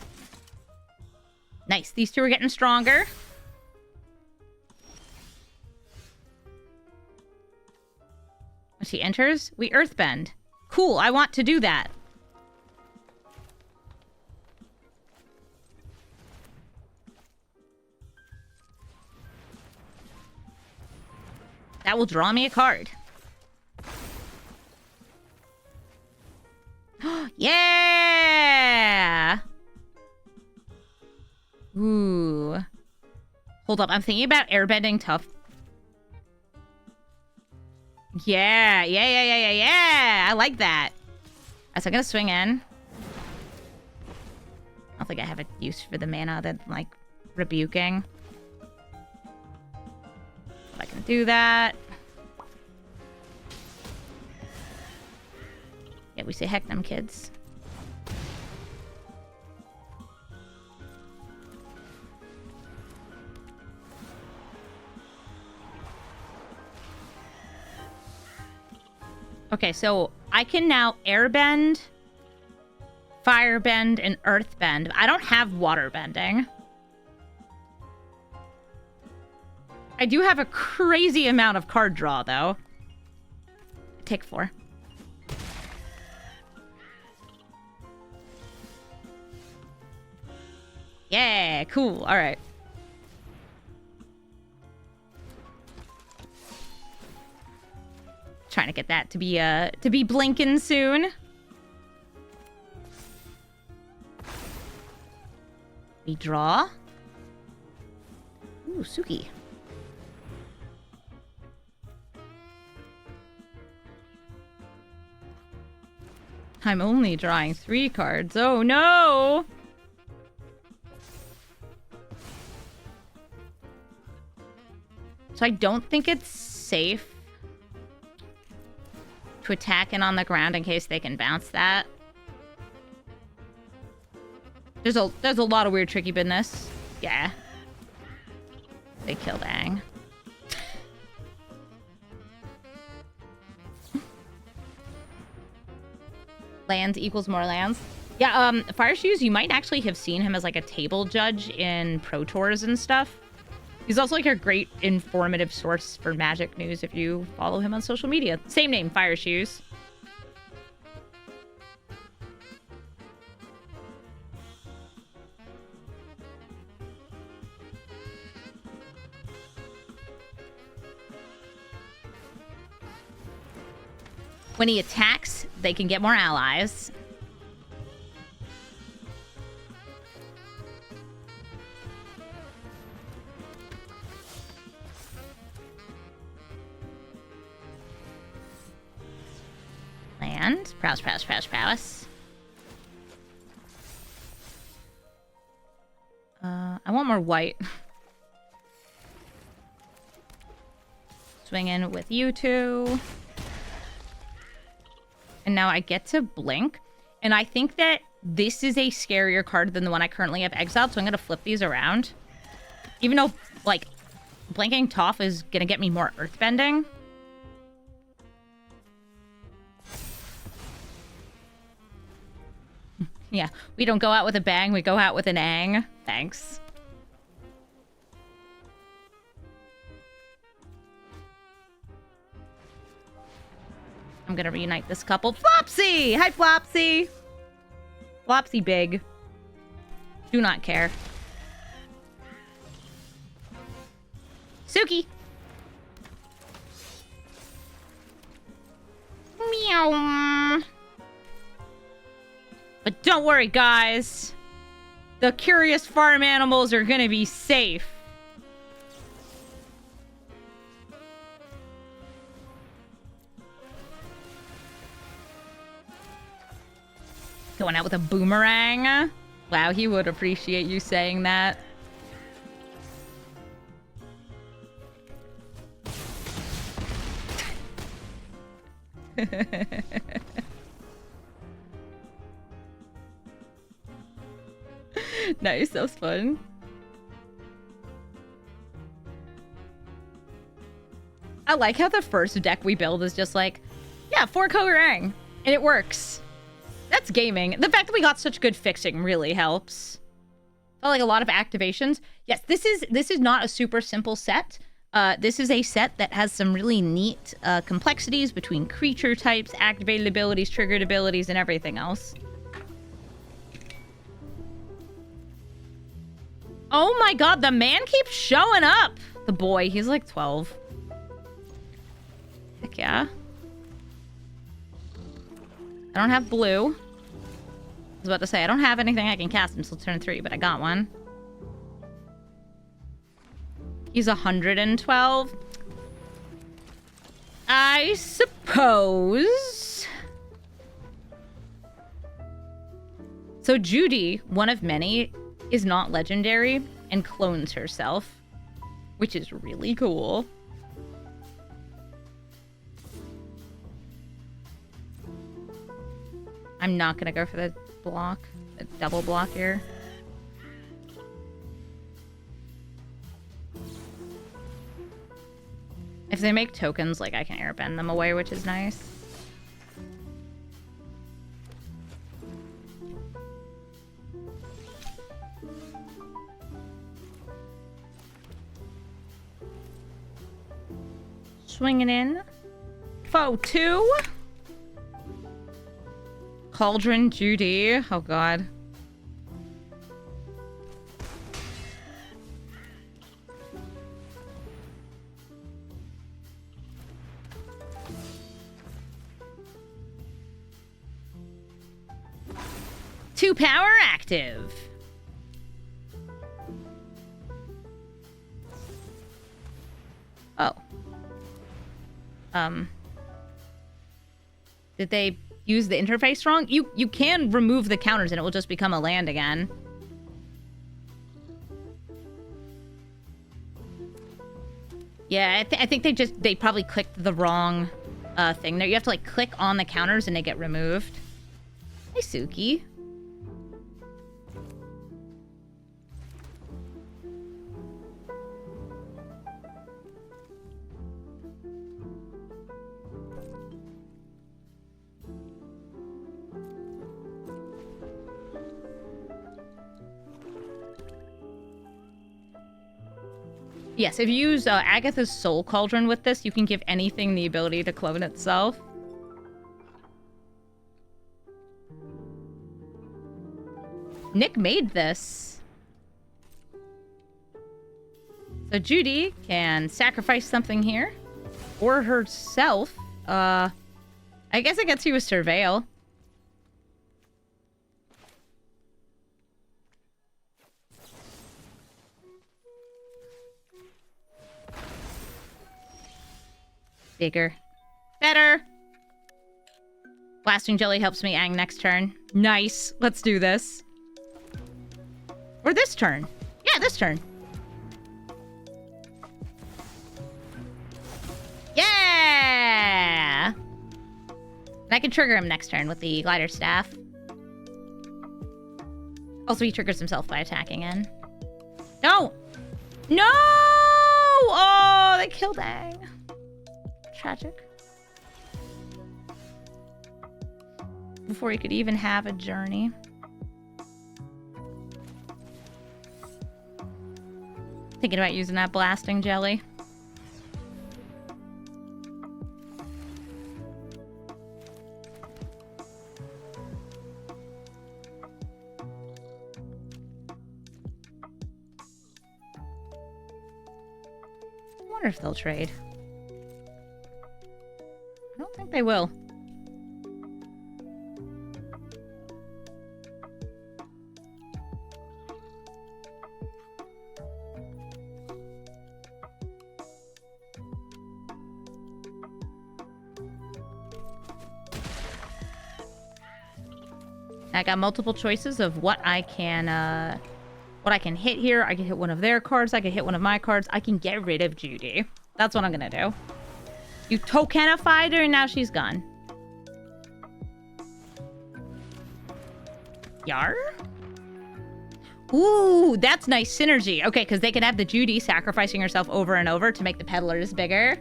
Nice. These two are getting stronger. When she enters, we earthbend. Cool. I want to do that. That will draw me a card. Yeah! Ooh. Hold up, I'm thinking about airbending tough. Yeah! I like that. So I'm gonna swing in. I don't think I have a use for the mana that, like, rebuking. I can do that. Yeah, we say heck them kids. Okay, so I can now airbend, firebend, and earthbend. I don't have waterbending. I do have a crazy amount of card draw, though. Take 4. Yeah, cool. All right. Trying to get that to be blinking soon. We draw. Ooh, Suki. I'm only drawing 3 cards. Oh, no! So I don't think it's safe to attack in on the ground in case they can bounce that. There's a lot of weird tricky business. Yeah. They killed Aang. Lands equals more lands. Yeah, Fire Shoes, you might actually have seen him as like a table judge in Pro Tours and stuff. He's also like a great informative source for Magic news if you follow him on social media. Same name, Fire Shoes. When he attacks, they can get more allies. Land. Prowess, prowess, prowess, prowess. I want more white. Swing in with you two. And now I get to blink. And I think that this is a scarier card than the one I currently have exiled. So I'm going to flip these around. Even though, like, blinking Toph is going to get me more earthbending. Yeah, we don't go out with a bang. We go out with an Aang. Thanks. I'm gonna reunite this couple. Flopsy! Hi, Flopsy! Flopsy big. Do not care. Suki! Meow. But don't worry, guys. The curious farm animals are gonna be safe. Going out with a boomerang. Wow, he would appreciate you saying that. Nice, that was fun. I like how the first deck we build is just like, yeah, 4-color Aang. And it works. That's gaming. The fact that we got such good fixing really helps. Felt like a lot of activations. Yes, this is not a super simple set. This is a set that has some really neat complexities between creature types, activated abilities, triggered abilities, and everything else. Oh my god, the man keeps showing up! The boy, he's like 12. Heck yeah. I don't have blue. I was about to say, I don't have anything I can cast until turn 3, but I got one. He's 112. I suppose. So Judy, one of many, is not legendary and clones herself, which is really cool. I'm not gonna go for the block, the double block here. If they make tokens, like, I can airbend them away, which is nice. Swinging in. Foe 2. Cauldron Judy. Oh, God. Two power active. Oh. Did they use the interface wrong? You can remove the counters and it will just become a land again. Yeah, I think they probably clicked the wrong thing there. You have to like click on the counters and they get removed. Hey, Suki. Yes, if you use Agatha's Soul Cauldron with this, you can give anything the ability to clone itself. Nick made this. So Judy can sacrifice something here. Or herself. I guess it gets you a Surveil. Bigger. Better. Blasting Jelly helps me ang next turn. Nice. Let's do this. Or this turn. Yeah, this turn. Yeah! And I can trigger him next turn with the glider staff. Also, he triggers himself by attacking in. No! No! Oh, they killed Ang. Tragic. Before he could even have a journey. Thinking about using that blasting jelly. I wonder if they'll trade. I don't think they will. I got multiple choices of what I can hit here. I can hit one of their cards. I can hit one of my cards. I can get rid of Judy. That's what I'm gonna do. You tokenified her and now she's gone. Yar? Ooh, that's nice synergy. Okay, because they can have the Judy sacrificing herself over and over to make the peddlers bigger.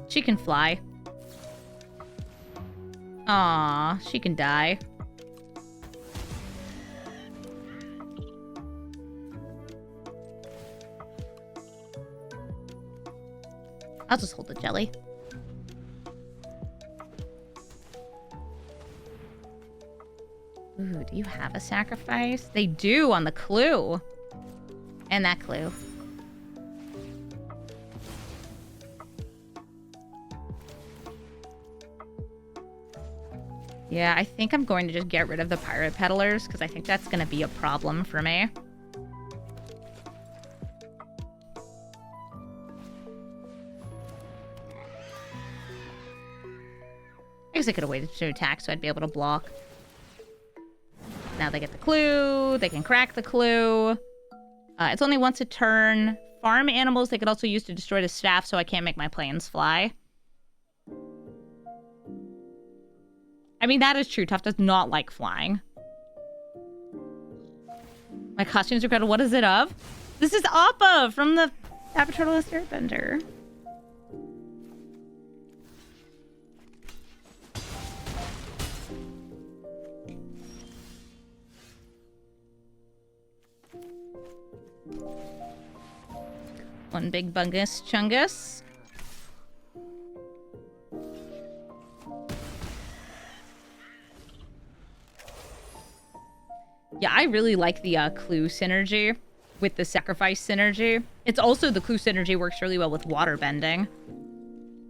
She can fly. Aw, she can die. I'll just hold the jelly. Ooh, do you have a sacrifice? They do on the clue. And that clue. Yeah, I think I'm going to just get rid of the pirate peddlers because I think that's going to be a problem for me. I guess I could have waited to attack so I'd be able to block. Now they get the clue. They can crack the clue. It's only once a turn. Farm animals they could also use to destroy the staff so I can't make my planes fly. I mean, that is true. Tough does not like flying. My costume's incredible. What is it of? This is Appa from the Avatar: The Last Airbender. One big bungus chungus. Yeah, I really like the clue synergy with the sacrifice synergy. It's also the clue synergy works really well with water bending.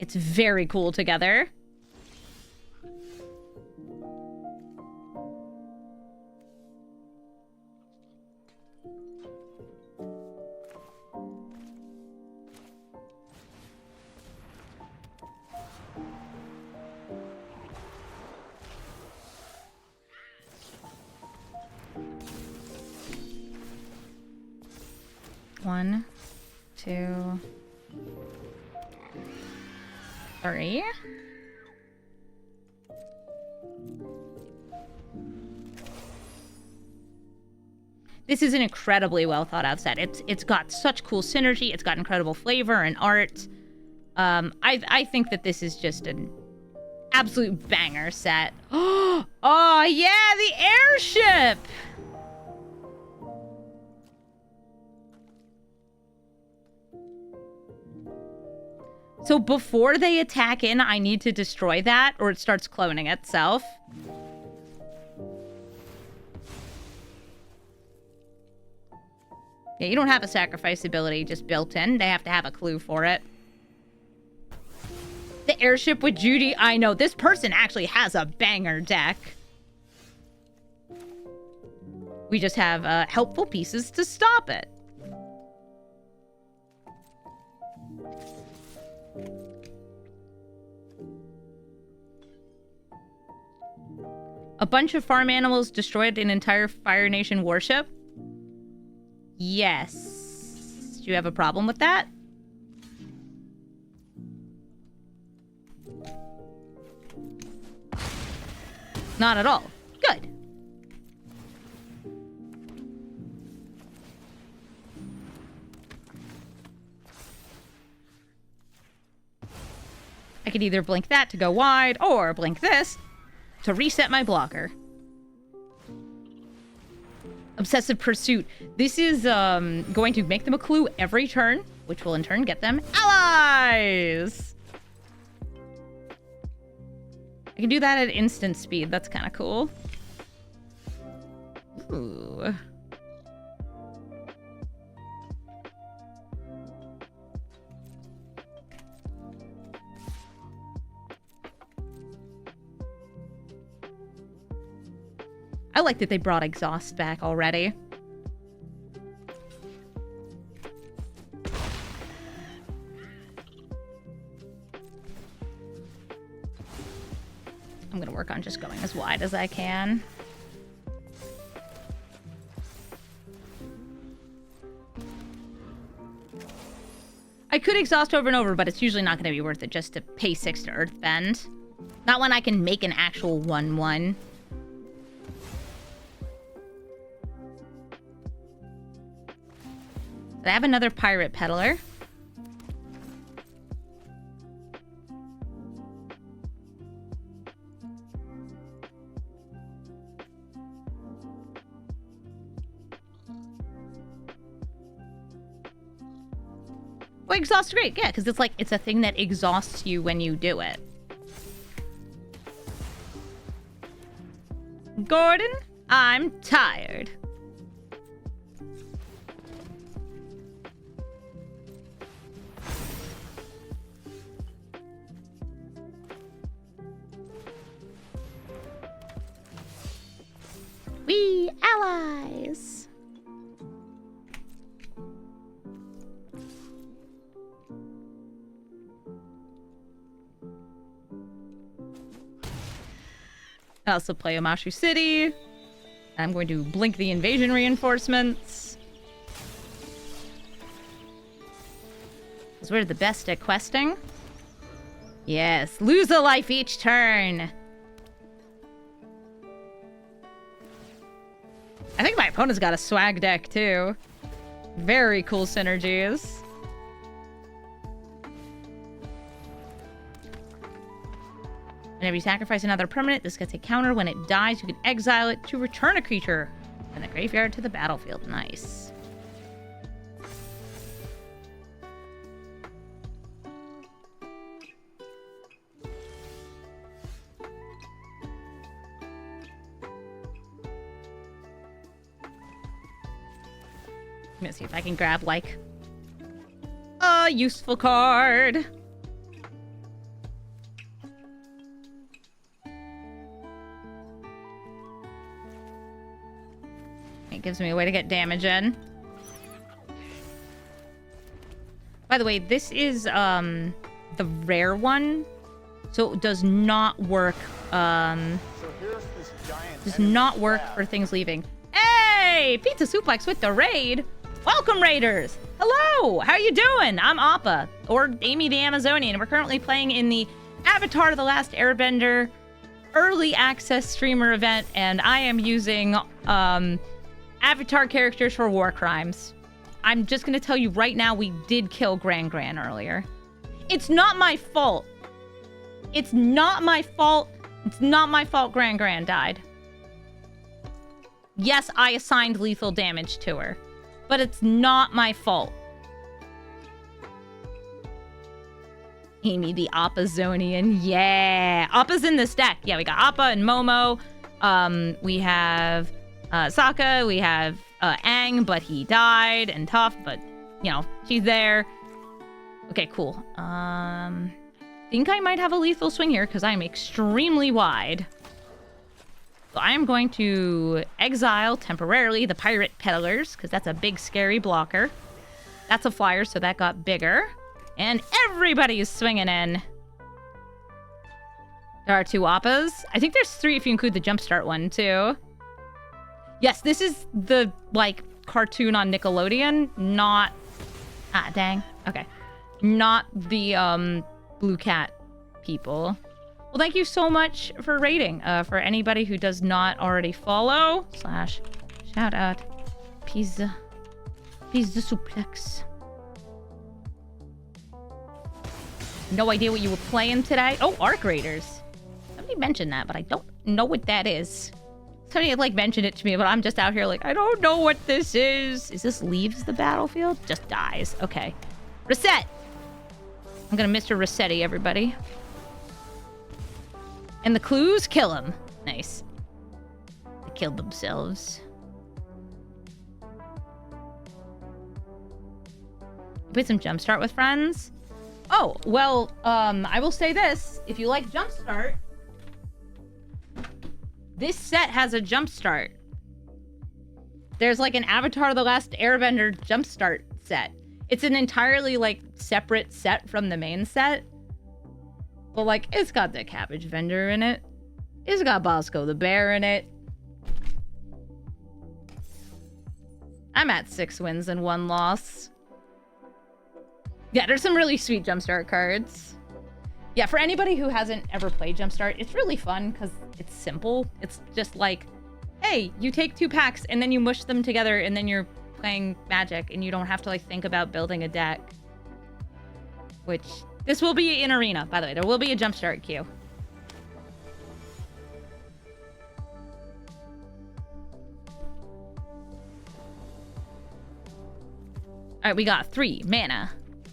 It's very cool together. 1, 2, 3. This is an incredibly well thought out set. It's got such cool synergy. It's got incredible flavor and art. I think that this is just an absolute banger set. Oh yeah, the airship. So before they attack in, I need to destroy that or it starts cloning itself. Yeah, you don't have a sacrifice ability just built in. They have to have a clue for it. The airship with Judy. I know, this person actually has a banger deck. We just have helpful pieces to stop it. A bunch of farm animals destroyed an entire Fire Nation warship. Yes. Do you have a problem with that? Not at all. Good. I could either blink that to go wide, or blink this to reset my blocker. Obsessive Pursuit. This is going to make them a clue every turn, which will in turn get them allies. I can do that at instant speed. That's kind of cool. Ooh. I like that they brought exhaust back already. I'm gonna work on just going as wide as I can. I could exhaust over and over, but it's usually not gonna be worth it just to pay 6 to Earthbend. Not when I can make an actual 1/1. I have another pirate peddler. Well, exhaust great, yeah, because it's like it's a thing that exhausts you when you do it. Gordon, I'm tired. We allies. I also play Omashu City. I'm going to blink the invasion reinforcements. Because we're the best at questing. Yes, lose a life each turn. I think my opponent's got a swag deck, too. Very cool synergies. Whenever you sacrifice another permanent, this gets a counter. When it dies, you can exile it to return a creature from the graveyard to the battlefield. Nice. I'm gonna see if I can grab, like, a useful card. It gives me a way to get damage in. By the way, this is, the rare one. So it does not work, does not work for things leaving. Hey! Pizza Suplex with the raid! Welcome, Raiders! Hello! How you doing? I'm Appa, or Amy the Amazonian. We're currently playing in the Avatar: The Last Airbender Early Access streamer event, and I am using Avatar characters for war crimes. I'm just gonna tell you right now, we did kill Gran earlier. It's not my fault. It's not my fault. It's not my fault Gran died. Yes, I assigned lethal damage to her, but it's not my fault. Amy the Appazonian. Yeah. Appa's in this deck. Yeah, we got Appa and Momo. We have Sokka. We have Aang, but he died. And Toph, but, you know, she's there. Okay, cool. Think I might have a lethal swing here because I'm extremely wide. So I am going to exile temporarily the pirate peddlers because that's a big scary blocker. That's a flyer, so that got bigger. And everybody is swinging in. There are 2 Appas. I think there's 3 if you include the jumpstart one, too. Yes, this is the, like, cartoon on Nickelodeon, not... Ah, dang. Okay. Not the, Blue Cat people. Well, thank you so much for rating. For anybody who does not already follow, / shout out, pizza suplex. No idea what you were playing today. Oh, Arc Raiders. Somebody mentioned that, but I don't know what that is. Somebody had, like, mentioned it to me, but I'm just out here like, I don't know what this is. Is this leaves the battlefield? Just dies. Okay. Reset. I'm gonna Mr. Resetti, everybody. And the clues kill them. Nice. They killed themselves. Put some Jumpstart with friends. Oh, well, I will say this. If you like Jumpstart, this set has a Jumpstart. There's like an Avatar: The Last Airbender Jumpstart set. It's an entirely, like, separate set from the main set. But, like, it's got the Cabbage Vendor in it. It's got Bosco the Bear in it. I'm at 6 wins and 1 loss. Yeah, there's some really sweet Jumpstart cards. Yeah, for anybody who hasn't ever played Jumpstart, it's really fun because it's simple. It's just like, hey, you take 2 packs and then you mush them together and then you're playing Magic and you don't have to, like, think about building a deck. Which, this will be in Arena, by the way. There will be a Jumpstart queue. Alright, we got 3 mana.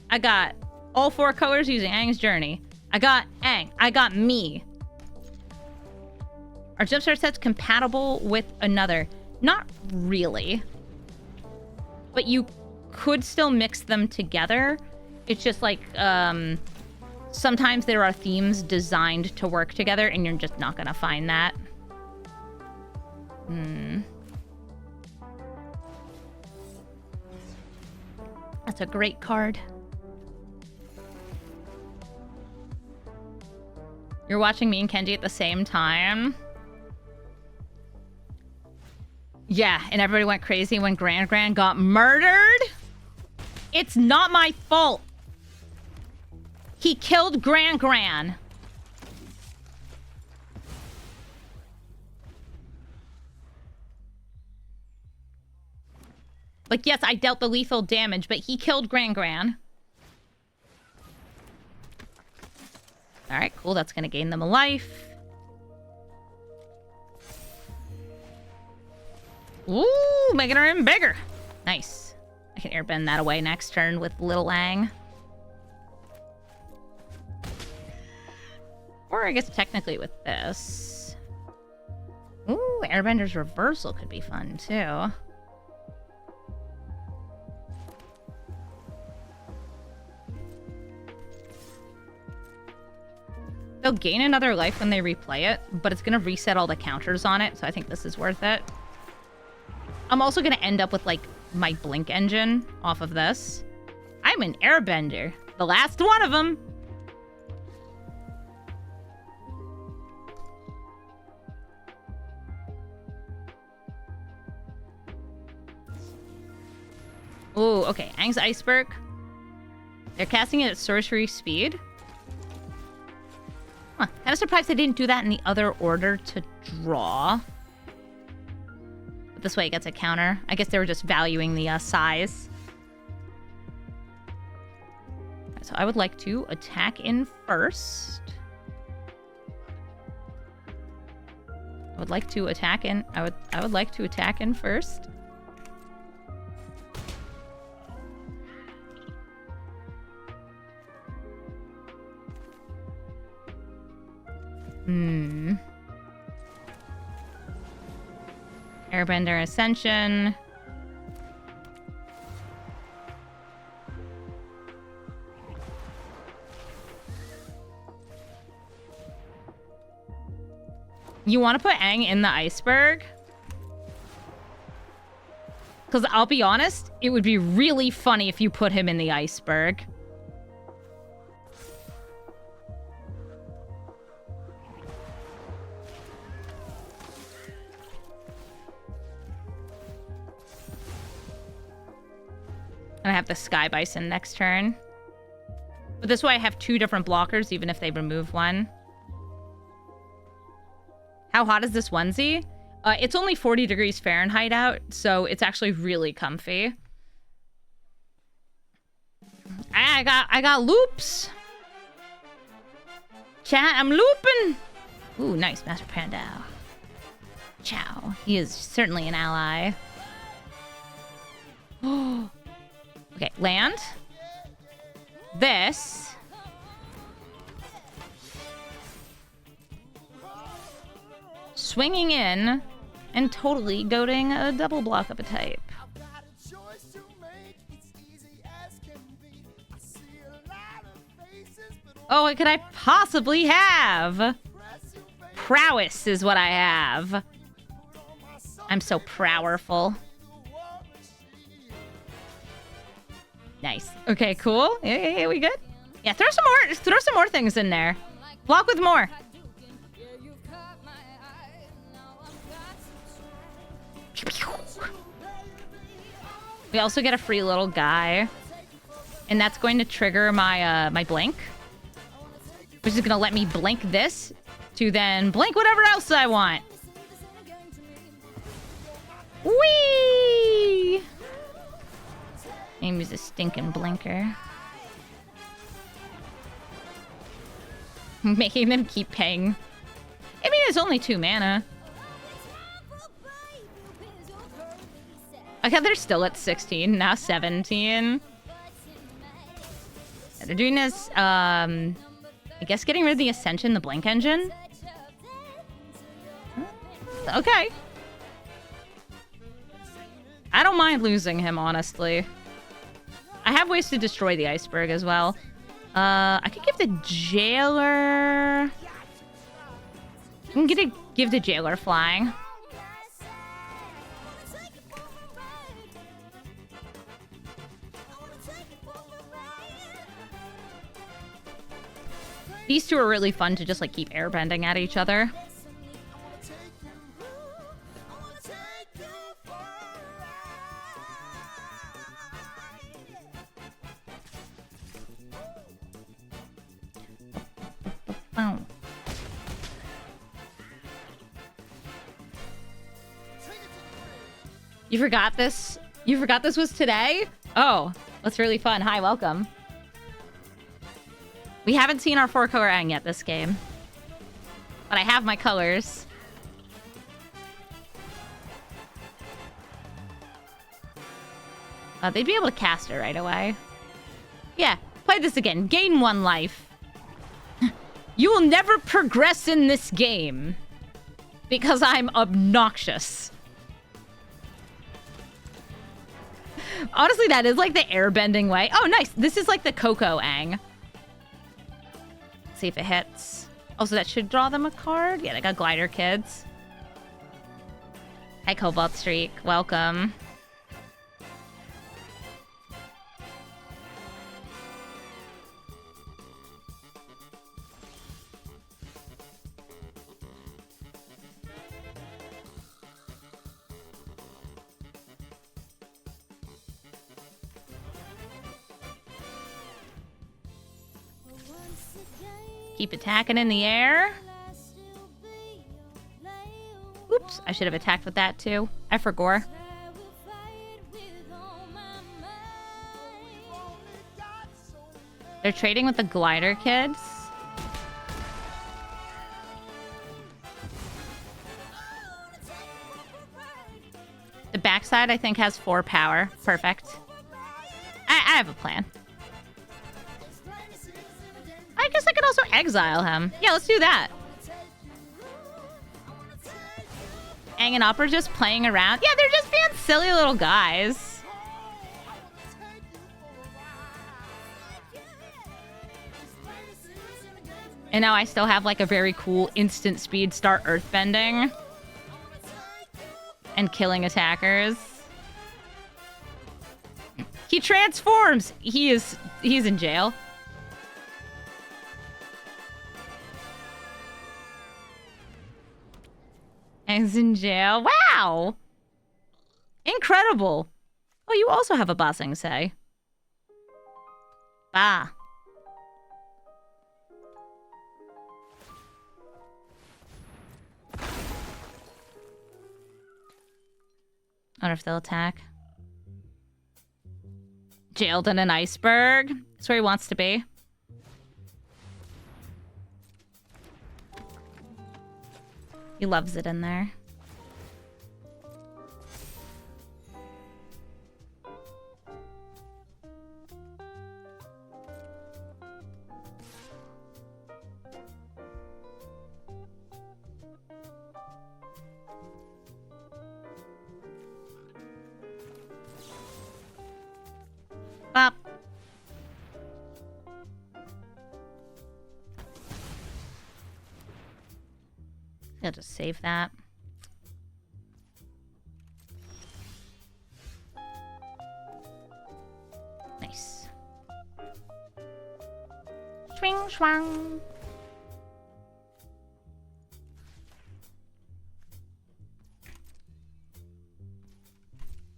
I got all 4 colors using Aang's Journey. I got Aang. I got me. Are Jumpstart sets compatible with another? Not really. But you could still mix them together. It's just like, sometimes there are themes designed to work together and you're just not gonna find that. That's a great card. You're watching me and Kenji at the same time? Yeah, and everybody went crazy when Gran got murdered? It's not my fault. He killed Gran. Like, yes, I dealt the lethal damage, but he killed Gran. Alright, cool. That's gonna gain them a life. Ooh, making her even bigger. Nice. I can airbend that away next turn with Little Aang. Or I guess technically with this. Ooh, Airbender's Reversal could be fun too. They'll gain another life when they replay it, but it's gonna reset all the counters on it, so I think this is worth it. I'm also gonna end up with, like, my Blink engine off of this. I'm an Airbender. The last one of them. Oh, okay. Aang's iceberg. They're casting it at sorcery speed. Huh. Kind of surprised they didn't do that in the other order to draw. But this way it gets a counter. I guess they were just valuing the size. Right, so I would like to attack in first. I would like to attack in. I would like to attack in first. Airbender Ascension. You want to put Aang in the iceberg? Because I'll be honest, it would be really funny if you put him in the iceberg. And I have the Sky Bison next turn. But this way I have 2 different blockers, even if they remove one. How hot is this onesie? It's only 40 degrees Fahrenheit out, so it's actually really comfy. I got loops. Chat, I'm looping. Ooh, nice, Master Pandao. Chow. He is certainly an ally. Oh. Okay, land. This. Swinging in and totally goading a double block of a type. Oh, what could I possibly have? Prowess is what I have. I'm so powerful. Nice. Okay, cool. Yeah, we good? Yeah, throw some more things in there. Block with more. We also get a free little guy. And that's going to trigger my my blink. Which is gonna let me blink this to then blink whatever else I want. Whee! Aim is a stinking blinker. Making them keep paying. I mean, it's only 2 mana. Okay, they're still at 16, now 17. They're doing this, I guess getting rid of the Ascension, the Blink engine. Okay. I don't mind losing him, honestly. I have ways to destroy the iceberg as well. I could give the jailer... I'm gonna give the jailer flying. These 2 are really fun to just like keep airbending at each other. You forgot this? You forgot this was today? Oh, that's really fun. Hi, welcome. We haven't seen our 4-color Aang yet this game. But I have my colors. They'd be able to cast it right away. Yeah, play this again. Gain 1 life. You will never progress in this game. Because I'm obnoxious. Honestly, that is like the airbending way. Oh, nice. This is like the Coco Aang. See if it hits. Also, that should draw them a card. Yeah, they got glider kids. Hi, Cobalt Streak. Welcome. Keep attacking in the air. Oops, I should have attacked with that too. I forgot. They're trading with the glider kids. The backside, I think, has 4 power. Perfect. I have a plan. I guess I could also exile him. Yeah, let's do that. Aang and Appa are just playing around. Yeah, they're just being silly little guys. And now I still have like a very cool instant speed start earthbending. And killing attackers. He transforms! He's in jail. Aang's in jail. Wow! Incredible. Oh, you also have a bossing say. Bah. I wonder if they'll attack. Jailed in an iceberg. That's where he wants to be. He loves it in there. Bop. I'll just save that. Nice. Swing, swang.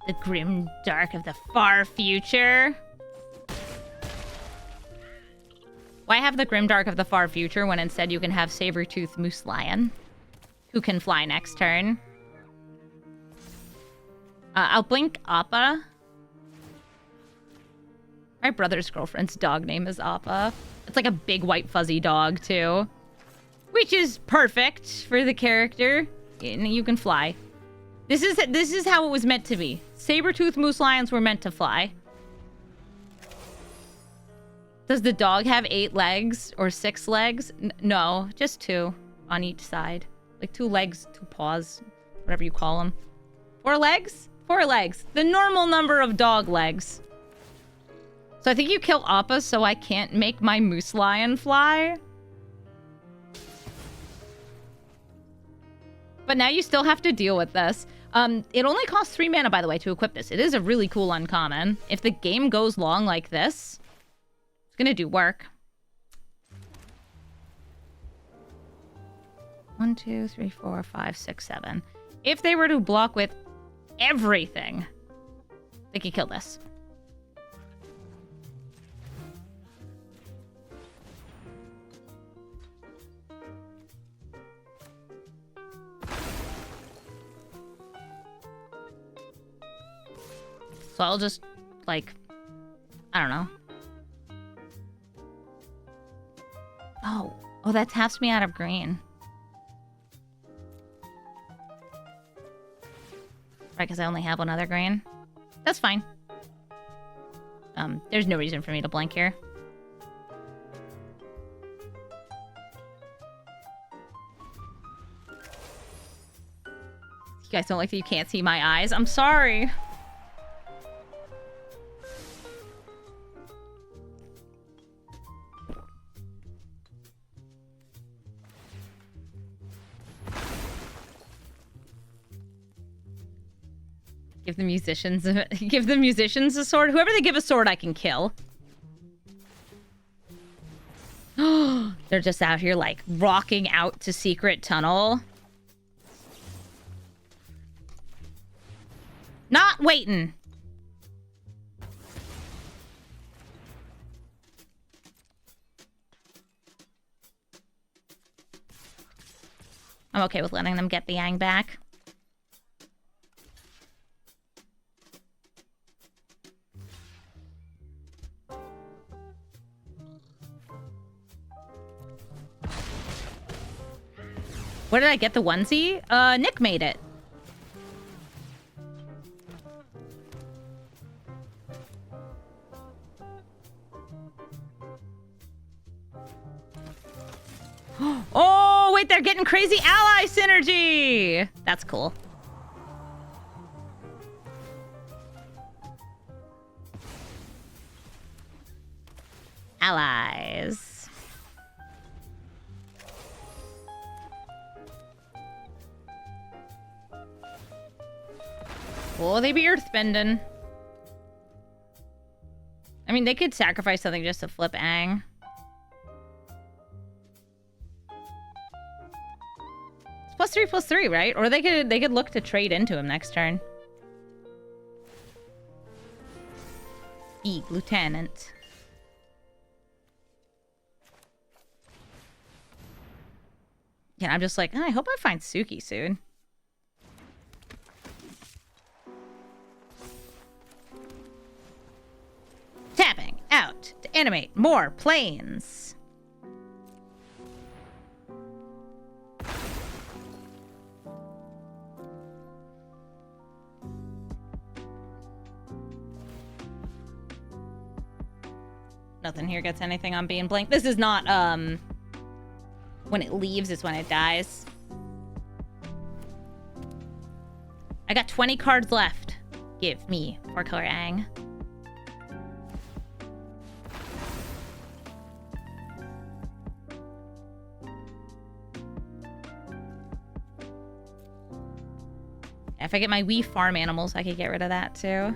The grim dark of the far future. Why have the grim dark of the far future when instead you can have saber-tooth moose lion, who can fly next turn? I'll blink Appa. My brother's girlfriend's dog name is Appa. It's like a big white fuzzy dog too, which is perfect for the character. And you can fly. This is how it was meant to be. Saber-tooth moose lions were meant to fly. Does the dog have 8 legs or 6 legs? No, just 2 on each side. Like 2 legs, 2 paws, whatever you call them. 4 legs? 4 legs. The normal number of dog legs. So I think you kill Appa so I can't make my moose lion fly. But now you still have to deal with this. It only costs 3 mana, by the way, to equip this. It is a really cool uncommon. If the game goes long like this, it's gonna do work. 1, 2, 3, 4, 5, 6, 7. If they were to block with everything, they could kill this. So I'll just, like, I don't know. Oh, that taps me out of green. Right, because I only have 1 other green. That's fine. There's no reason for me to blink here. You guys don't like that you can't see my eyes? I'm sorry. Give the musicians a sword. Whoever they give a sword, I can kill. They're just out here, like, rocking out to Secret Tunnel. Not waiting. I'm okay with letting them get the Yang back. Where did I get the onesie? Nick made it. Oh, wait, they're getting crazy ally synergy. That's cool. Allies. Oh, they be earthbending. I mean, they could sacrifice something just to flip Aang. It's +3/+3, right? Or they could look to trade into him next turn. Eek, Lieutenant. Yeah, I'm just like, I hope I find Suki soon. Tapping out to animate more planes. Nothing here gets anything on being blank. This is not, when it leaves, it's when it dies. I got 20 cards left. Give me 4-color Aang. If I get my Wii farm animals, I could get rid of that too.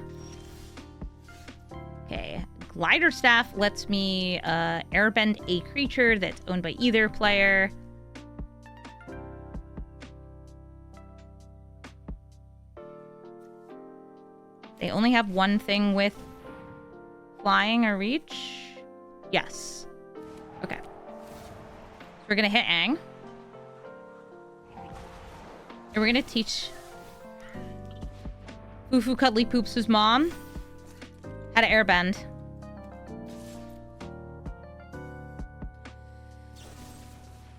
Okay. Glider Staff lets me airbend a creature that's owned by either player. They only have one thing with flying or reach? Yes. Okay. So we're gonna hit Aang. And we're gonna teach Fufu Cuddly Poops' mom how to airbend.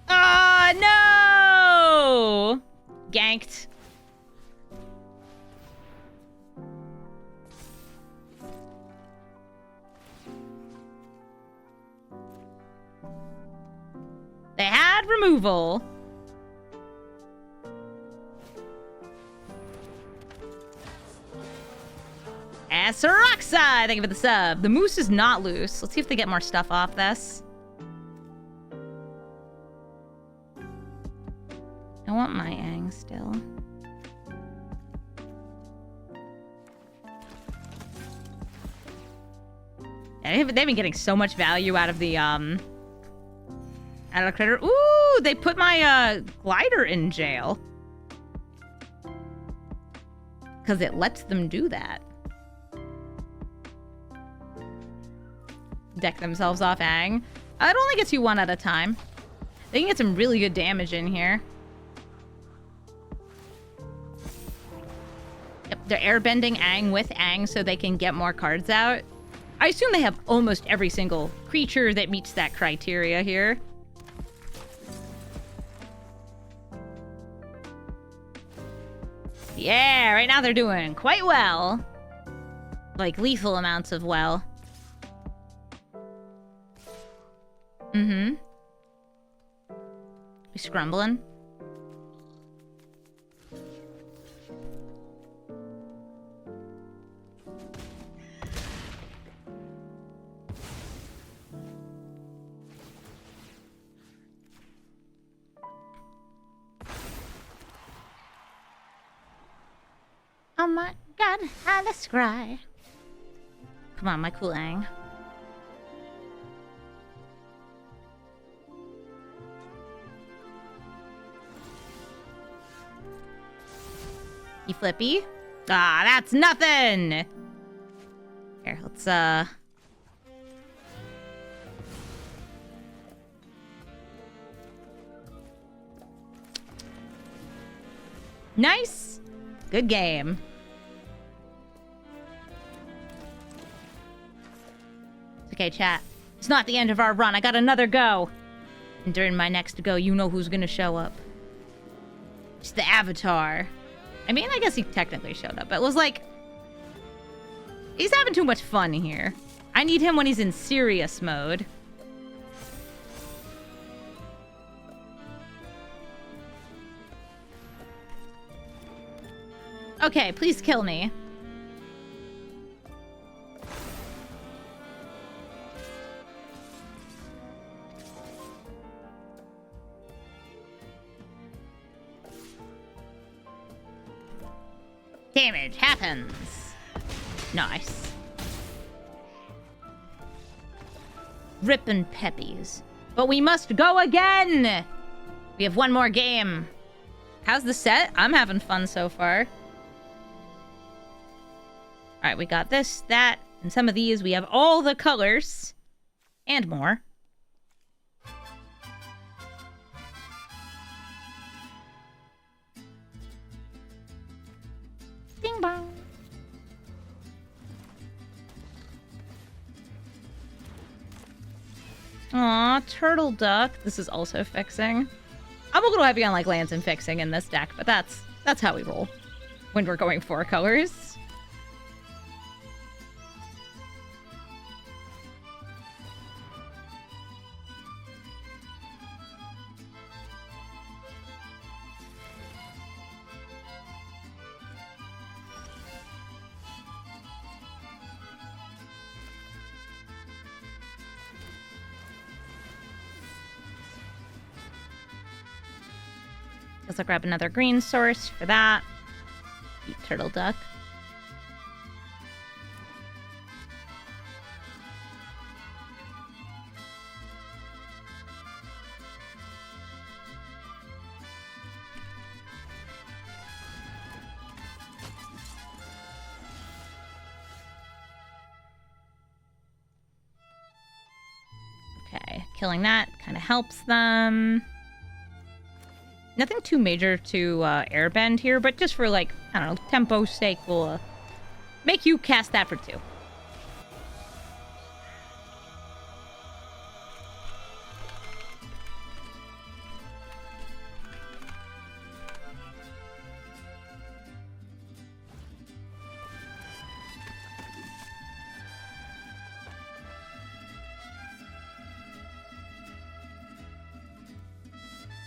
Oh, no! Ganked. They had removal. Asaroxa! Thank you for the sub. The moose is not loose. Let's see if they get more stuff off this. I want my Aang still. Yeah, they've been getting so much value out of the critter. Ooh, they put my glider in jail. Because it lets them do that. Deck themselves off Aang. It only gets you one at a time. They can get some really good damage in here. Yep, they're airbending Aang with Aang so they can get more cards out. I assume they have almost every single creature that meets that criteria here. Yeah, right now they're doing quite well. Like, lethal amounts of well. Mm-hmm. We scrumbling. Oh my god, how to scry. Come on, my cool Aang. You flippy? Ah, that's nothing! Here, let's, Nice. Good game. It's okay, chat. It's not the end of our run. I got another go. And during my next go, you know who's gonna show up. It's the Avatar. I mean, I guess he technically showed up. But it was like... He's having too much fun here. I need him when he's in serious mode. Okay, please kill me. Damage happens. Nice. Rippin' peppies. But we must go again! We have one more game. How's the set? I'm having fun so far. Alright, we got this, that, and some of these. We have all the colors. And more. Ding bong. Aw, turtle duck. This is also fixing. I'm a little heavy on like lands and fixing in this deck, but that's how we roll when we're going 4 colors. Guess I'll grab another green source for that. Eat turtle duck. Okay, killing that kind of helps them. Nothing too major to airbend here, but just for, like, I don't know, tempo's sake, we'll make you cast that for 2.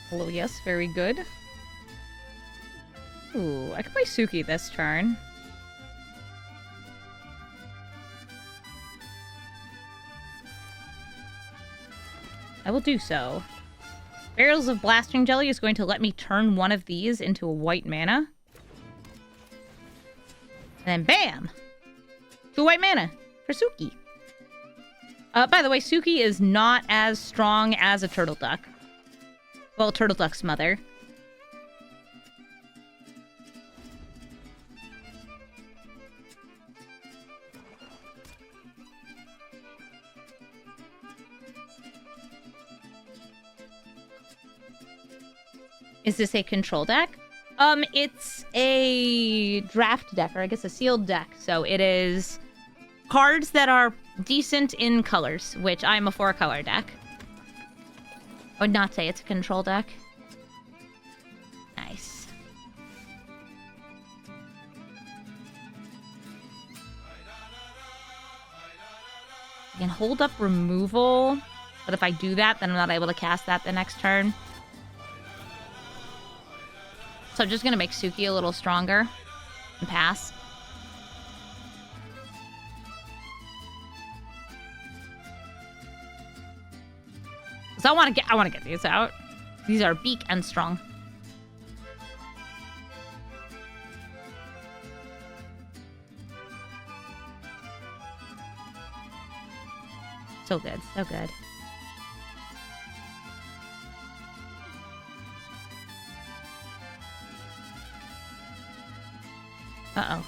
Oh, yes, very good. Ooh, I can play Suki this turn. I will do so. Barrels of Blasting Jelly is going to let me turn one of these into a white mana. And then bam! 2 white mana for Suki. By the way, Suki is not as strong as a turtle duck. Well, turtle duck's mother. Is this a control deck? It's a draft deck, or I guess a sealed deck. So it is cards that are decent in colors, which I'm a 4-color deck. I would not say it's a control deck. Nice. I can hold up removal, but if I do that, then I'm not able to cast that the next turn. So I'm just going to make Suki a little stronger and pass. So I want to get these out. These are beak and strong. So good, so good. Uh-oh.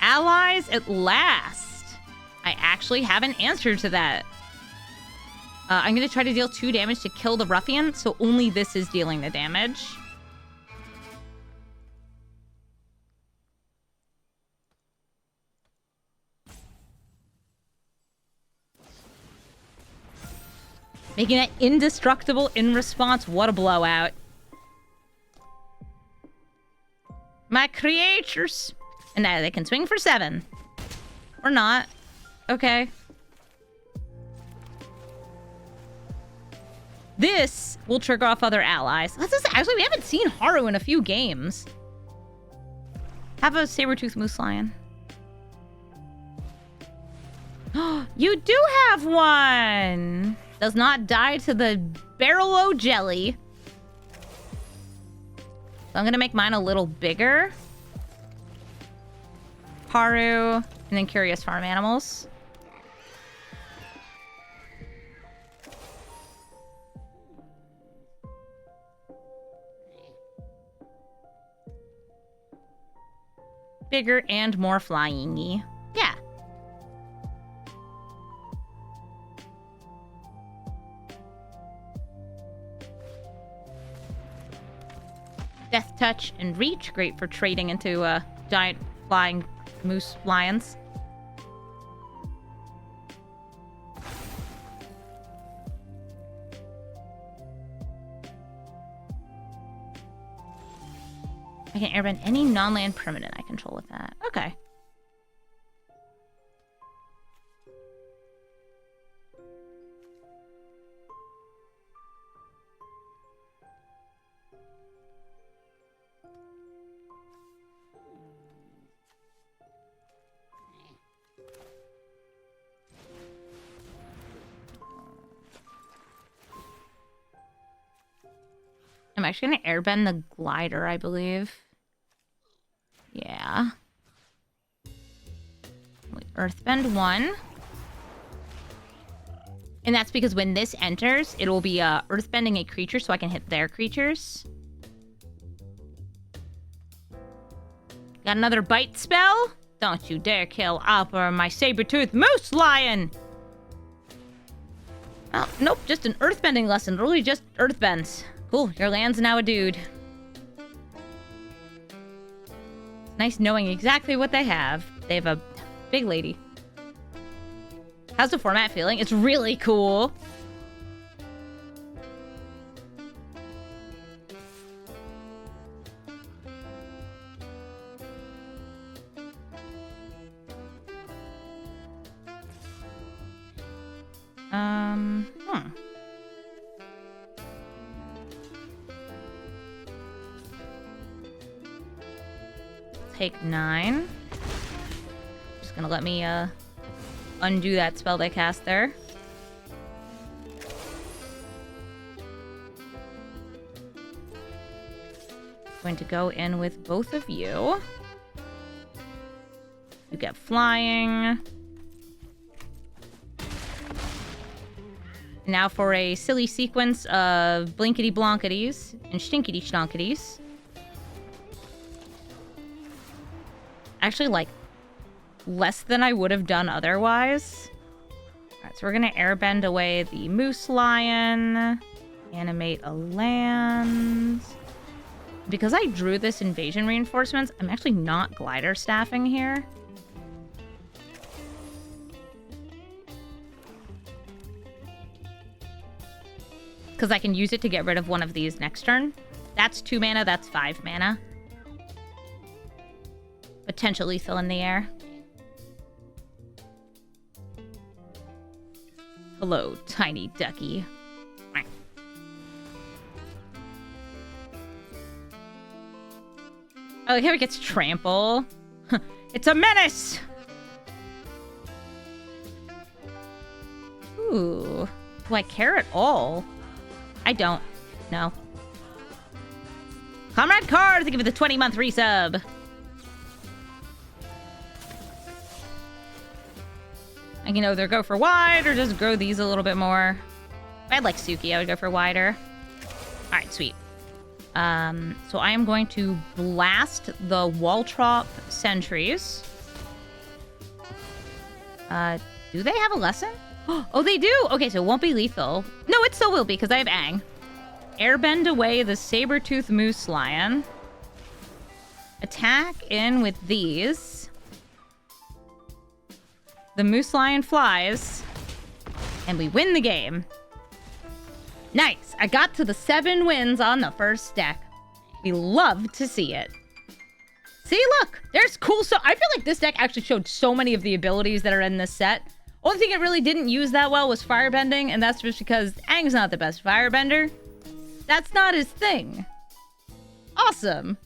Allies at last. I actually have an answer to that. I'm going to try to deal 2 damage to kill the ruffian, so only this is dealing the damage. Making it indestructible in response. What a blowout. My creatures. And now they can swing for 7. Or not. Okay. This will trigger off other allies. Actually, we haven't seen Haru in a few games. Have a saber-tooth moose lion. You do have one! Does not die to the barrel-o jelly. So I'm gonna make mine a little bigger. Haru, and then Curious Farm Animals. Bigger and more flying-y. Yeah. Death Touch and Reach, great for trading into giant flying moose lions. I can airbend any non-land permanent I control with that. Okay. I'm actually going to airbend the glider, I believe. Yeah. Earthbend 1. And that's because when this enters, it will be earthbending a creature so I can hit their creatures. Got another bite spell? Don't you dare kill Appa or my saber-toothed moose lion! Oh, nope, just an earthbending lesson. Literally just earthbends. Cool, your land's now a dude. Nice knowing exactly what they have. They have a big lady. How's the format feeling? It's really cool. Take 9. Just gonna let me undo that spell they cast there. Going to go in with both of you. You get flying. Now for a silly sequence of blinkety blonkities and stinkety stonkities. Actually, like, less than I would have done otherwise. Alright, so we're gonna airbend away the moose lion. Animate a land. Because I drew this invasion reinforcements, I'm actually not glider staffing here. Because I can use it to get rid of one of these next turn. That's 2 mana, that's 5 mana. Potential lethal in the air. Hello, tiny ducky. Oh, here it gets trample. It's a menace! Ooh. Do I care at all? I don't. No. Comrade Card, thank you for the 20-month resub. I can either go for wide or just grow these a little bit more. If I had like Suki, I would go for wider. Alright, sweet. So I am going to blast the Waltrop sentries. Do they have a lesson? Oh, they do! Okay, so it won't be lethal. No, it still will be, because I have Aang. Airbend away the saber-tooth moose lion. Attack in with these. The moose lion flies. And we win the game. Nice. I got to the 7 wins on the first deck. We love to see it. See, look, there's cool. So I feel like this deck actually showed so many of the abilities that are in this set. Only thing it really didn't use that well was firebending, and that's just because Aang's not the best firebender. That's not his thing. Awesome.